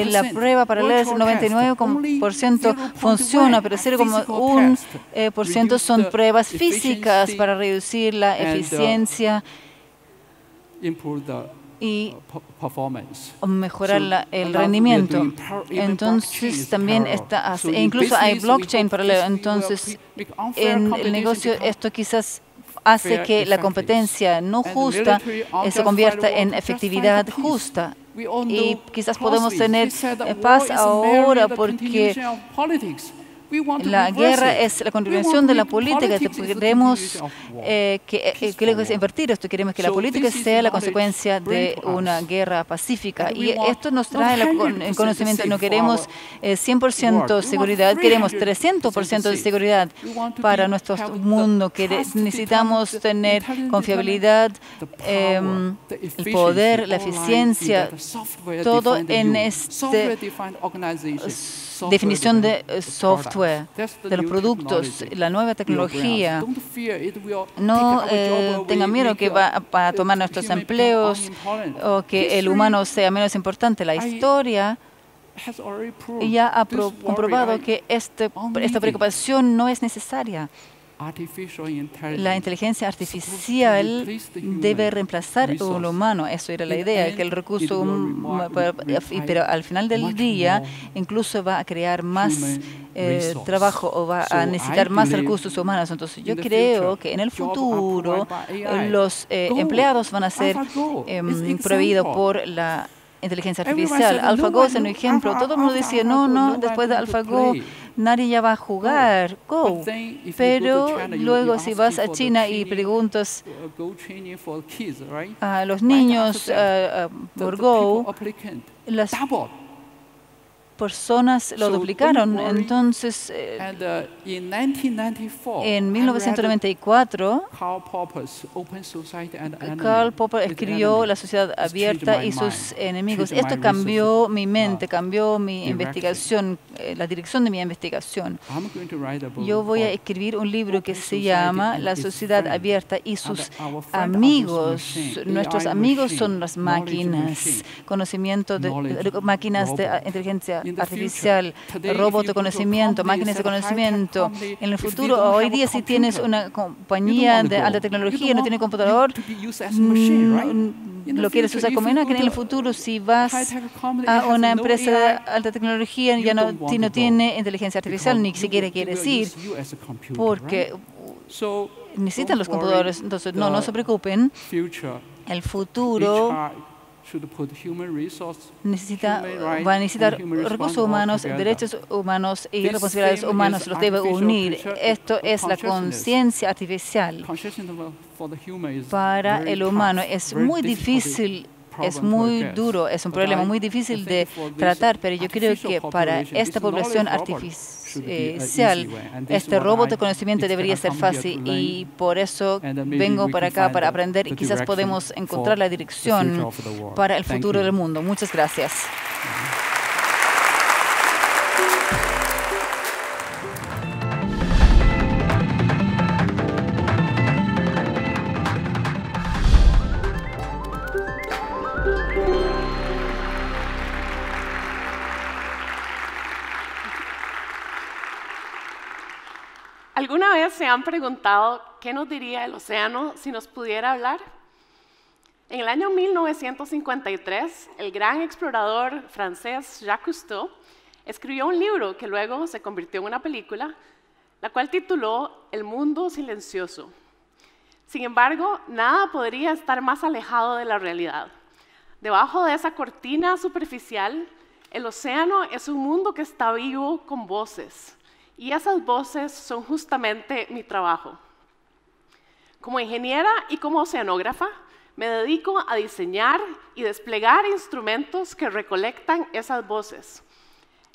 la prueba paralela es 99% funciona, pero 0,1% son pruebas físicas para reducir la eficiencia y mejorar el rendimiento. Entonces también incluso hay blockchain paralelo. Entonces en el negocio esto quizás hace que la competencia no justa se convierta en efectividad justa. Y quizás podemos tener paz ahora porque la guerra es la continuación de la política. Queremos invertir esto. Queremos que la política sea la consecuencia de una guerra pacífica. Y esto nos trae el conocimiento. No queremos 100% seguridad, queremos 300% de seguridad para nuestro mundo. Necesitamos tener confiabilidad, el poder, la eficiencia, todo en esta definición de software, de los productos, la nueva tecnología. No tengan miedo que va a tomar nuestros empleos o que el humano sea menos importante. La historia ya ha comprobado que esta preocupación no es necesaria. La inteligencia artificial debe reemplazar al humano. Eso era la idea, que el recurso, pero al final del día incluso va a crear más trabajo o va a necesitar más recursos humanos. Entonces yo creo que en el futuro los empleados van a ser proveídos por la inteligencia artificial. AlphaGo es un ejemplo. Todo el mundo decía, no, después de AlphaGo nadie ya va a jugar Go. Pero luego si vas a China y preguntas a los niños por Go, personas lo duplicaron. Entonces, en 1994, Karl Popper escribió La sociedad abierta y sus enemigos. Esto cambió mi mente, cambió mi investigación, la dirección de mi investigación. Yo voy a escribir un libro que se llama La sociedad abierta y sus amigos. Nuestros amigos son las máquinas, conocimiento de máquinas de inteligencia artificial, robots de conocimiento, máquinas de conocimiento. En el futuro, hoy día, si tienes una compañía de alta tecnología, no tiene computador, lo quieres usar como máquina. En el futuro, si vas a una empresa de alta tecnología, ya no tiene inteligencia artificial, ni siquiera quiere decir, porque necesitan los computadores. Entonces, no se preocupen. El futuro va a necesitar recursos humanos, derechos humanos y responsabilidades humanas. Los debe unir. Esto es la conciencia artificial para el humano. Es muy difícil, es muy duro, es un problema muy difícil de tratar, pero yo creo que para esta población artificial, este robot de conocimiento debería ser fácil, y por eso vengo para acá para aprender, y quizás podemos encontrar la dirección para el futuro del mundo. Muchas gracias. ¿Alguna vez se han preguntado qué nos diría el océano si nos pudiera hablar? En el año 1953, el gran explorador francés Jacques Cousteau escribió un libro que luego se convirtió en una película, la cual tituló El mundo silencioso. Sin embargo, nada podría estar más alejado de la realidad. Debajo de esa cortina superficial, el océano es un mundo que está vivo con voces. Y esas voces son justamente mi trabajo. Como ingeniera y como oceanógrafa, me dedico a diseñar y desplegar instrumentos que recolectan esas voces.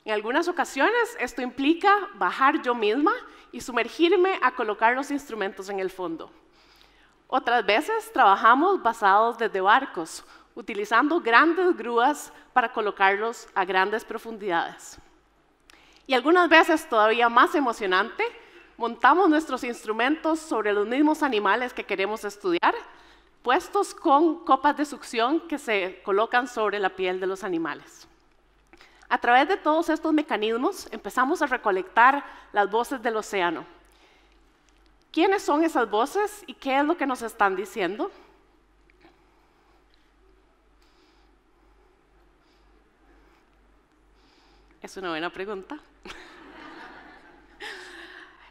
En algunas ocasiones esto implica bajar yo misma y sumergirme a colocar los instrumentos en el fondo. Otras veces trabajamos basados desde barcos, utilizando grandes grúas para colocarlos a grandes profundidades. Y algunas veces, todavía más emocionante, montamos nuestros instrumentos sobre los mismos animales que queremos estudiar, puestos con copas de succión que se colocan sobre la piel de los animales. A través de todos estos mecanismos, empezamos a recolectar las voces del océano. ¿Quiénes son esas voces y qué es lo que nos están diciendo? Es una buena pregunta.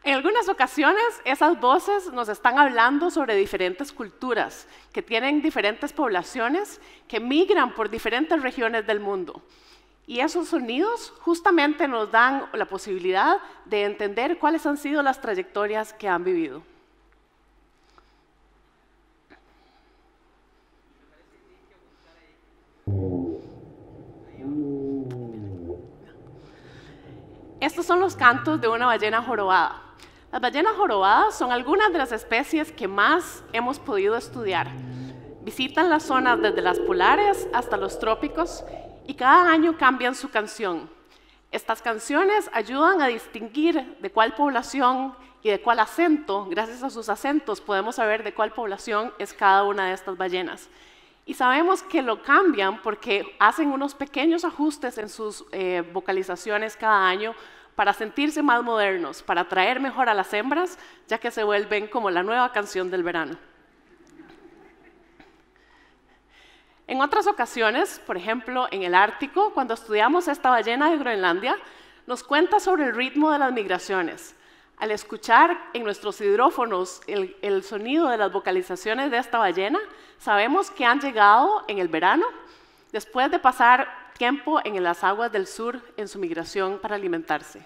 En algunas ocasiones, esas voces nos están hablando sobre diferentes culturas, que tienen diferentes poblaciones, que migran por diferentes regiones del mundo. Y esos sonidos justamente nos dan la posibilidad de entender cuáles han sido las trayectorias que han vivido. Estos son los cantos de una ballena jorobada. Las ballenas jorobadas son algunas de las especies que más hemos podido estudiar. Visitan las zonas desde las polares hasta los trópicos y cada año cambian su canción. Estas canciones ayudan a distinguir de cuál población y de cuál acento. Gracias a sus acentos podemos saber de cuál población es cada una de estas ballenas. Y sabemos que lo cambian porque hacen unos pequeños ajustes en sus vocalizaciones cada año para sentirse más modernos, para atraer mejor a las hembras, ya que se vuelven como la nueva canción del verano. En otras ocasiones, por ejemplo, en el Ártico, cuando estudiamos esta ballena de Groenlandia, nos cuenta sobre el ritmo de las migraciones. Al escuchar en nuestros hidrófonos el sonido de las vocalizaciones de esta ballena, sabemos que han llegado en el verano, después de pasar tiempo en las aguas del sur en su migración para alimentarse.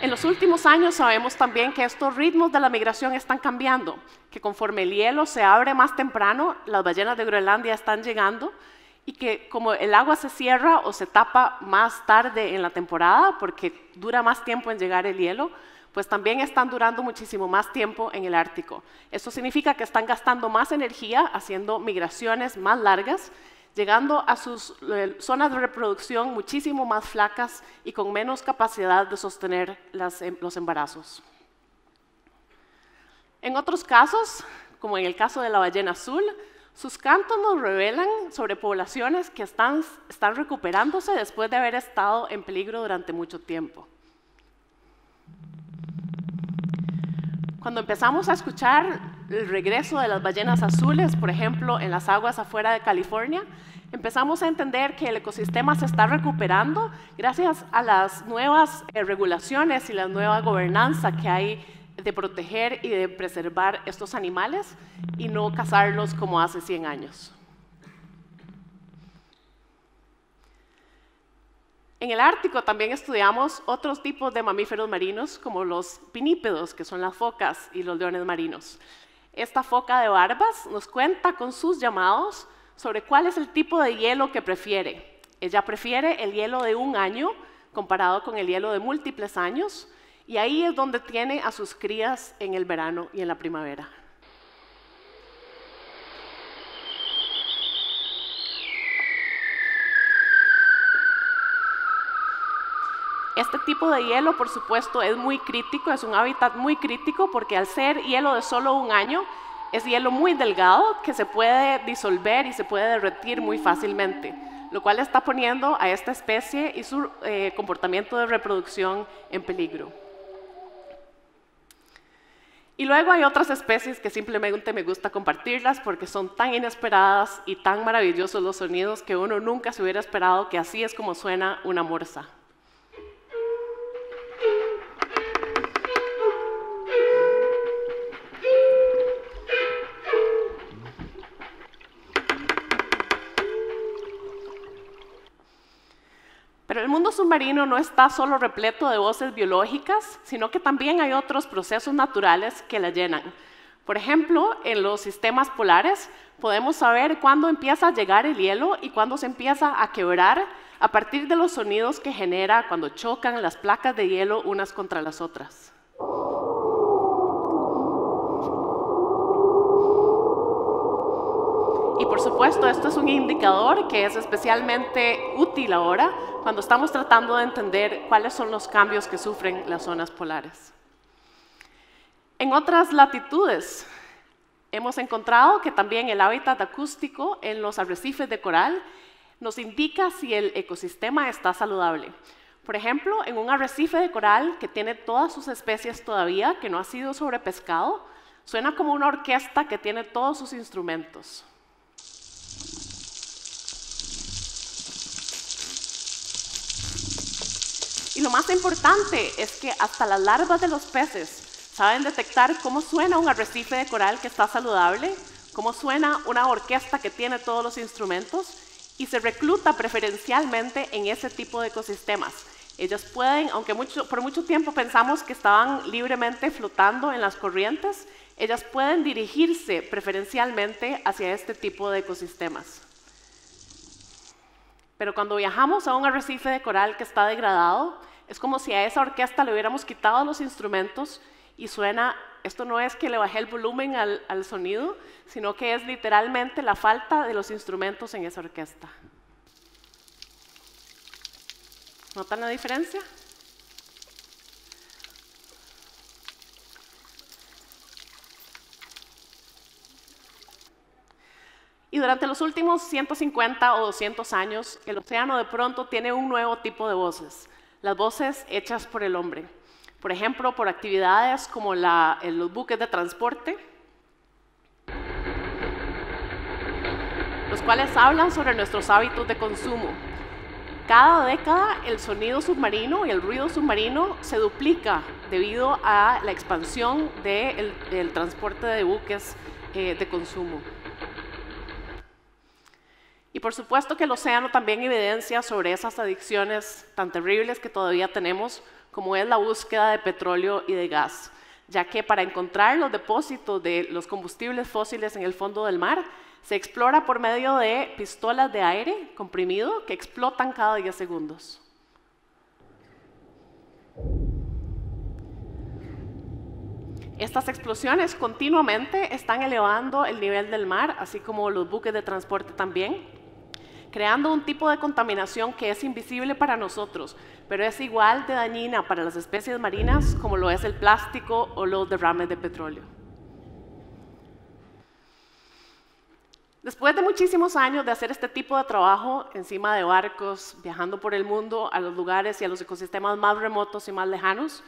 En los últimos años sabemos también que estos ritmos de la migración están cambiando, que conforme el hielo se abre más temprano, las ballenas de Groenlandia están llegando y que como el agua se cierra o se tapa más tarde en la temporada, porque dura más tiempo en llegar el hielo, pues también están durando muchísimo más tiempo en el Ártico. Esto significa que están gastando más energía haciendo migraciones más largas, llegando a sus zonas de reproducción muchísimo más flacas y con menos capacidad de sostener los embarazos. En otros casos, como en el caso de la ballena azul, sus cantos nos revelan sobre poblaciones que están recuperándose después de haber estado en peligro durante mucho tiempo. Cuando empezamos a escuchar el regreso de las ballenas azules, por ejemplo, en las aguas afuera de California, empezamos a entender que el ecosistema se está recuperando gracias a las nuevas regulaciones y la nueva gobernanza que hay de proteger y de preservar estos animales y no cazarlos como hace 100 años. En el Ártico también estudiamos otros tipos de mamíferos marinos, como los pinípedos, que son las focas y los leones marinos. Esta foca de barbas nos cuenta con sus llamados sobre cuál es el tipo de hielo que prefiere. Ella prefiere el hielo de 1 año comparado con el hielo de múltiples años, y ahí es donde tiene a sus crías en el verano y en la primavera. Este tipo de hielo, por supuesto, es muy crítico, es un hábitat muy crítico porque al ser hielo de solo 1 año, es hielo muy delgado que se puede disolver y se puede derretir muy fácilmente, lo cual está poniendo a esta especie y su comportamiento de reproducción en peligro. Y luego hay otras especies que simplemente me gusta compartirlas porque son tan inesperadas y tan maravillosos los sonidos que uno nunca se hubiera esperado que así es como suena una morsa. Pero el mundo submarino no está solo repleto de voces biológicas, sino que también hay otros procesos naturales que la llenan. Por ejemplo, en los sistemas polares podemos saber cuándo empieza a llegar el hielo y cuándo se empieza a quebrar a partir de los sonidos que genera cuando chocan las placas de hielo unas contra las otras. Y por supuesto, esto es un indicador que es especialmente útil ahora cuando estamos tratando de entender cuáles son los cambios que sufren las zonas polares. En otras latitudes, hemos encontrado que también el hábitat acústico en los arrecifes de coral nos indica si el ecosistema está saludable. Por ejemplo, en un arrecife de coral que tiene todas sus especies todavía, que no ha sido sobrepescado, suena como una orquesta que tiene todos sus instrumentos. Y lo más importante es que hasta las larvas de los peces saben detectar cómo suena un arrecife de coral que está saludable, cómo suena una orquesta que tiene todos los instrumentos y se recluta preferencialmente en ese tipo de ecosistemas. Ellas pueden, aunque por mucho tiempo pensamos que estaban libremente flotando en las corrientes, ellas pueden dirigirse preferencialmente hacia este tipo de ecosistemas. Pero cuando viajamos a un arrecife de coral que está degradado, es como si a esa orquesta le hubiéramos quitado los instrumentos y suena, esto no es que le bajé el volumen al sonido, sino que es literalmente la falta de los instrumentos en esa orquesta. ¿Notan la diferencia? Y durante los últimos 150 o 200 años, el océano de pronto tiene un nuevo tipo de voces, las voces hechas por el hombre. Por ejemplo, por actividades como los buques de transporte, los cuales hablan sobre nuestros hábitos de consumo. Cada década el sonido submarino y el ruido submarino se duplica debido a la expansión del transporte de buques de consumo. Y por supuesto que el océano también evidencia sobre esas adicciones tan terribles que todavía tenemos, como es la búsqueda de petróleo y de gas, ya que para encontrar los depósitos de los combustibles fósiles en el fondo del mar, se explora por medio de pistolas de aire comprimido que explotan cada 10 segundos. Estas explosiones continuamente están elevando el nivel del mar, así como los buques de transporte también, creando un tipo de contaminación que es invisible para nosotros, pero es igual de dañina para las especies marinas como lo es el plástico o los derrames de petróleo. Después de muchísimos años de hacer este tipo de trabajo encima de barcos, viajando por el mundo a los lugares y a los ecosistemas más remotos y más lejanos,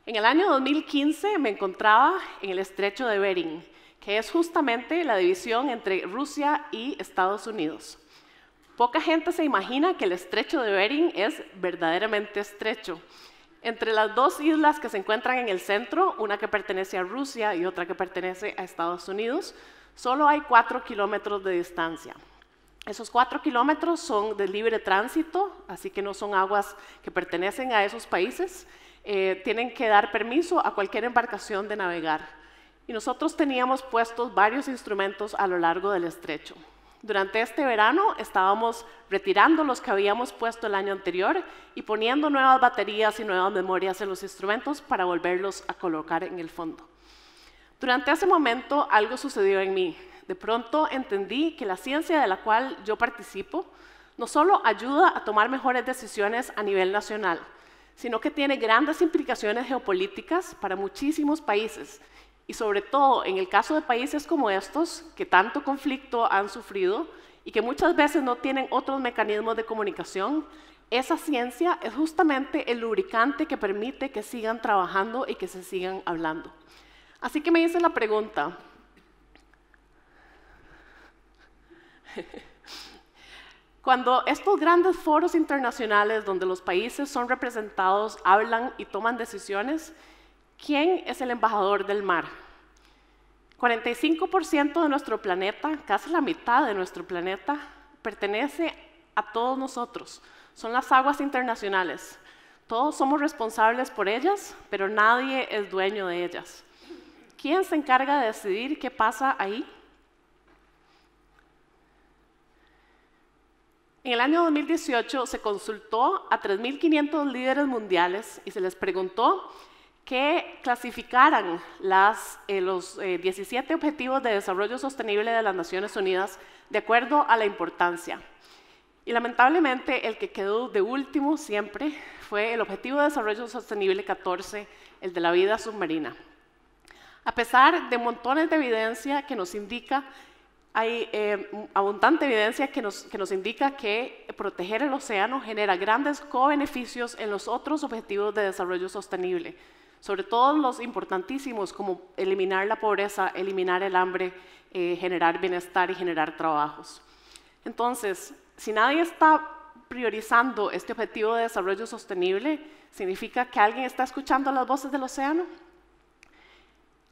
en el año 2015 me encontraba en el estrecho de Bering, que es justamente la división entre Rusia y Estados Unidos. Poca gente se imagina que el estrecho de Bering es verdaderamente estrecho. Entre las dos islas que se encuentran en el centro, una que pertenece a Rusia y otra que pertenece a Estados Unidos, solo hay 4 kilómetros de distancia. Esos 4 kilómetros son de libre tránsito, así que no son aguas que pertenecen a esos países. Tienen que dar permiso a cualquier embarcación de navegar. Y nosotros teníamos puestos varios instrumentos a lo largo del estrecho. Durante este verano estábamos retirando los que habíamos puesto el año anterior y poniendo nuevas baterías y nuevas memorias en los instrumentos para volverlos a colocar en el fondo. Durante ese momento algo sucedió en mí. De pronto entendí que la ciencia de la cual yo participo no solo ayuda a tomar mejores decisiones a nivel nacional, sino que tiene grandes implicaciones geopolíticas para muchísimos países, y sobre todo en el caso de países como estos, que tanto conflicto han sufrido y que muchas veces no tienen otros mecanismos de comunicación, esa ciencia es justamente el lubricante que permite que sigan trabajando y que se sigan hablando. Así que me hice la pregunta, cuando estos grandes foros internacionales donde los países son representados, hablan y toman decisiones, ¿quién es el embajador del mar? 45% de nuestro planeta, casi la mitad de nuestro planeta, pertenece a todos nosotros. Son las aguas internacionales. Todos somos responsables por ellas, pero nadie es dueño de ellas. ¿Quién se encarga de decidir qué pasa ahí? En el año 2018 se consultó a 3.500 líderes mundiales y se les preguntó que clasificaran los 17 Objetivos de Desarrollo Sostenible de las Naciones Unidas de acuerdo a la importancia. Y lamentablemente el que quedó de último siempre fue el Objetivo de Desarrollo Sostenible 14, el de la vida submarina. A pesar de montones de evidencia que nos indica, hay abundante evidencia que nos indica que proteger el océano genera grandes co-beneficios en los otros objetivos de desarrollo sostenible, sobre todo los importantísimos como eliminar la pobreza, eliminar el hambre, generar bienestar y generar trabajos. Entonces, si nadie está priorizando este objetivo de desarrollo sostenible, ¿significa que alguien está escuchando las voces del océano?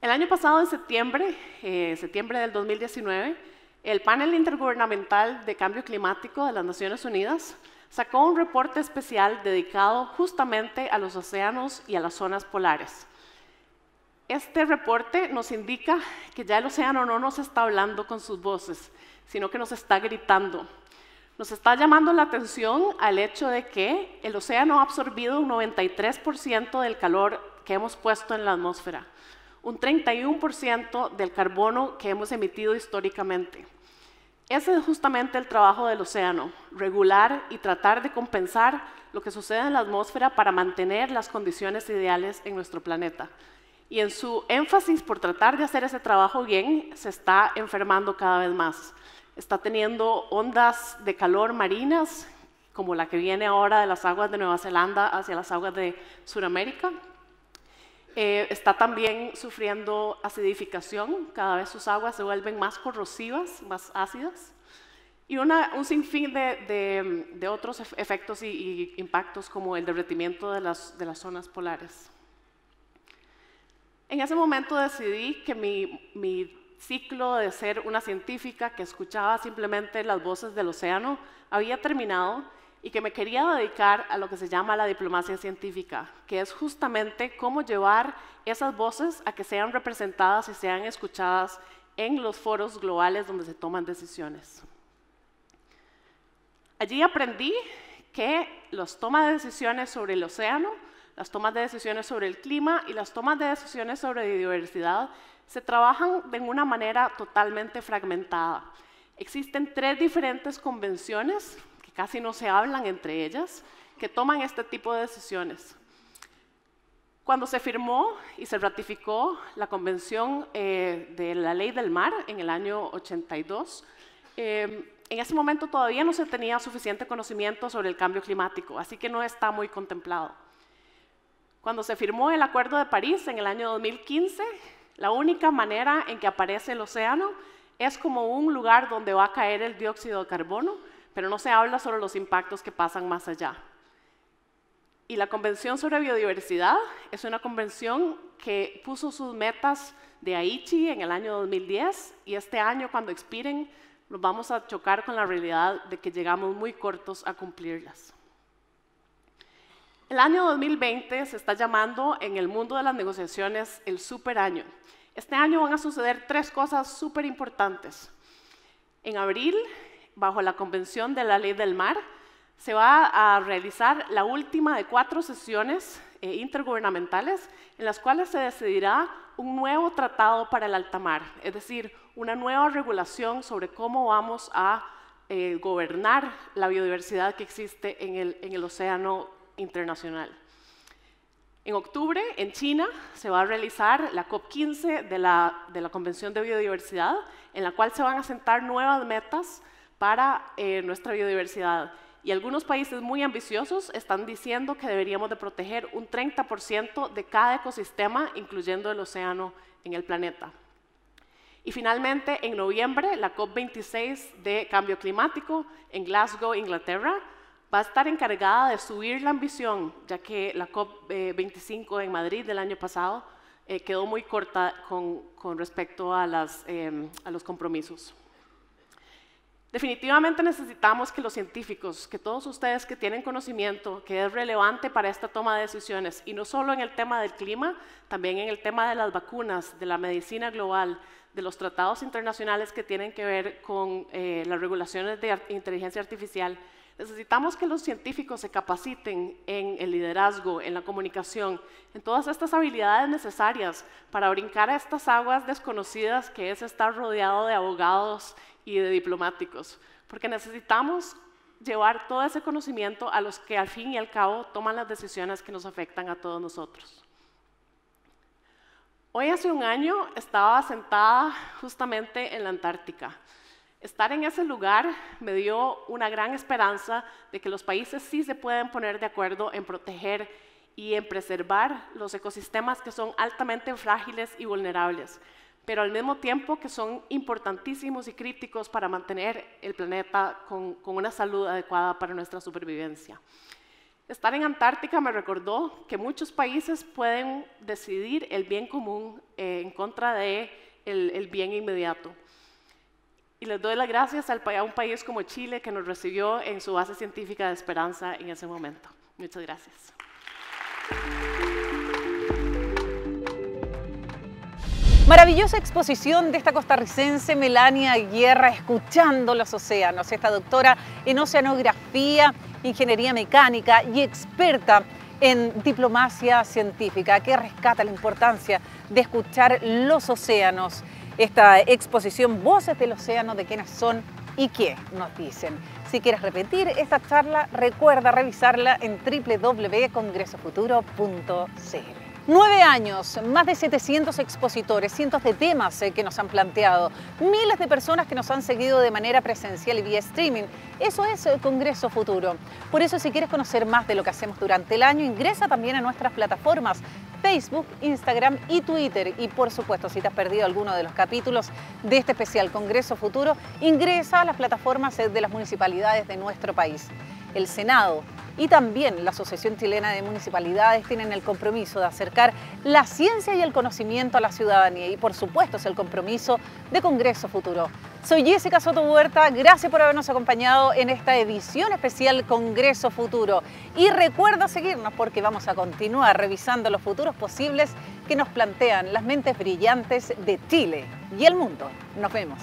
El año pasado, en septiembre del 2019, el Panel Intergubernamental de Cambio Climático de las Naciones Unidas sacó un reporte especial dedicado justamente a los océanos y a las zonas polares. Este reporte nos indica que ya el océano no nos está hablando con sus voces, sino que nos está gritando. Nos está llamando la atención al hecho de que el océano ha absorbido un 93% del calor que hemos puesto en la atmósfera, un 31% del carbono que hemos emitido históricamente. Ese es justamente el trabajo del océano, regular y tratar de compensar lo que sucede en la atmósfera para mantener las condiciones ideales en nuestro planeta. Y en su énfasis por tratar de hacer ese trabajo bien, se está enfermando cada vez más. Está teniendo ondas de calor marinas, como la que viene ahora de las aguas de Nueva Zelanda hacia las aguas de Sudamérica. Está también sufriendo acidificación, cada vez sus aguas se vuelven más corrosivas, más ácidas, y un sinfín de otros efectos y impactos como el derretimiento de las zonas polares. En ese momento decidí que mi ciclo de ser una científica que escuchaba simplemente las voces del océano había terminado y que me quería dedicar a lo que se llama la diplomacia científica, que es justamente cómo llevar esas voces a que sean representadas y sean escuchadas en los foros globales donde se toman decisiones. Allí aprendí que las tomas de decisiones sobre el océano, las tomas de decisiones sobre el clima y las tomas de decisiones sobre biodiversidad se trabajan de una manera totalmente fragmentada. Existen 3 diferentes convenciones, que casi no se hablan entre ellas, que toman este tipo de decisiones. Cuando se firmó y se ratificó la Convención de la Ley del Mar en el año 82, en ese momento todavía no se tenía suficiente conocimiento sobre el cambio climático, así que no está muy contemplado. Cuando se firmó el Acuerdo de París en el año 2015, la única manera en que aparece el océano es como un lugar donde va a caer el dióxido de carbono, pero no se habla sobre los impactos que pasan más allá. Y la Convención sobre Biodiversidad es una convención que puso sus metas de Aichi en el año 2010 y este año, cuando expiren, nos vamos a chocar con la realidad de que llegamos muy cortos a cumplirlas. El año 2020 se está llamando en el mundo de las negociaciones el superaño. Este año van a suceder 3 cosas súper importantes. En abril, bajo la Convención de la Ley del Mar, se va a realizar la última de 4 sesiones intergubernamentales en las cuales se decidirá un nuevo tratado para el alta mar, es decir, una nueva regulación sobre cómo vamos a gobernar la biodiversidad que existe en el océano internacional. En octubre, en China, se va a realizar la COP15 de la Convención de Biodiversidad, en la cual se van a sentar nuevas metas para nuestra biodiversidad. Y algunos países muy ambiciosos están diciendo que deberíamos de proteger un 30% de cada ecosistema, incluyendo el océano en el planeta. Y finalmente, en noviembre, la COP26 de Cambio Climático en Glasgow, Inglaterra, va a estar encargada de subir la ambición, ya que la COP25 en Madrid del año pasado quedó muy corta con respecto a los compromisos. Definitivamente necesitamos que los científicos, que todos ustedes que tienen conocimiento que es relevante para esta toma de decisiones, y no solo en el tema del clima, también en el tema de las vacunas, de la medicina global, de los tratados internacionales que tienen que ver con las regulaciones de inteligencia artificial, necesitamos que los científicos se capaciten en el liderazgo, en la comunicación, en todas estas habilidades necesarias para brincar a estas aguas desconocidas que es estar rodeado de abogados y de diplomáticos, porque necesitamos llevar todo ese conocimiento a los que al fin y al cabo toman las decisiones que nos afectan a todos nosotros. Hoy hace un año estaba sentada justamente en la Antártica. Estar en ese lugar me dio una gran esperanza de que los países sí se pueden poner de acuerdo en proteger y en preservar los ecosistemas que son altamente frágiles y vulnerables, pero al mismo tiempo que son importantísimos y críticos para mantener el planeta con una salud adecuada para nuestra supervivencia. Estar en Antártica me recordó que muchos países pueden decidir el bien común en contra del bien inmediato. Y les doy las gracias a un país como Chile que nos recibió en su base científica de esperanza en ese momento. Muchas gracias. Maravillosa exposición de esta costarricense Melania Guerra, escuchando los océanos. Esta doctora en oceanografía, ingeniería mecánica y experta en diplomacia científica, que rescata la importancia de escuchar los océanos. Esta exposición, Voces del Océano, de quiénes son y qué nos dicen. Si quieres repetir esta charla, recuerda revisarla en www.congresofuturo.cl. 9 años, más de 700 expositores, cientos de temas que nos han planteado, miles de personas que nos han seguido de manera presencial y vía streaming. Eso es el Congreso Futuro. Por eso, si quieres conocer más de lo que hacemos durante el año, ingresa también a nuestras plataformas Facebook, Instagram y Twitter. Y por supuesto, si te has perdido alguno de los capítulos de este especial Congreso Futuro, ingresa a las plataformas de las municipalidades de nuestro país. El Senado y también la Asociación Chilena de Municipalidades tienen el compromiso de acercar la ciencia y el conocimiento a la ciudadanía y por supuesto es el compromiso de Congreso Futuro. Soy Jessica Soto Huerta, gracias por habernos acompañado en esta edición especial Congreso Futuro y recuerda seguirnos porque vamos a continuar revisando los futuros posibles que nos plantean las mentes brillantes de Chile y el mundo. Nos vemos.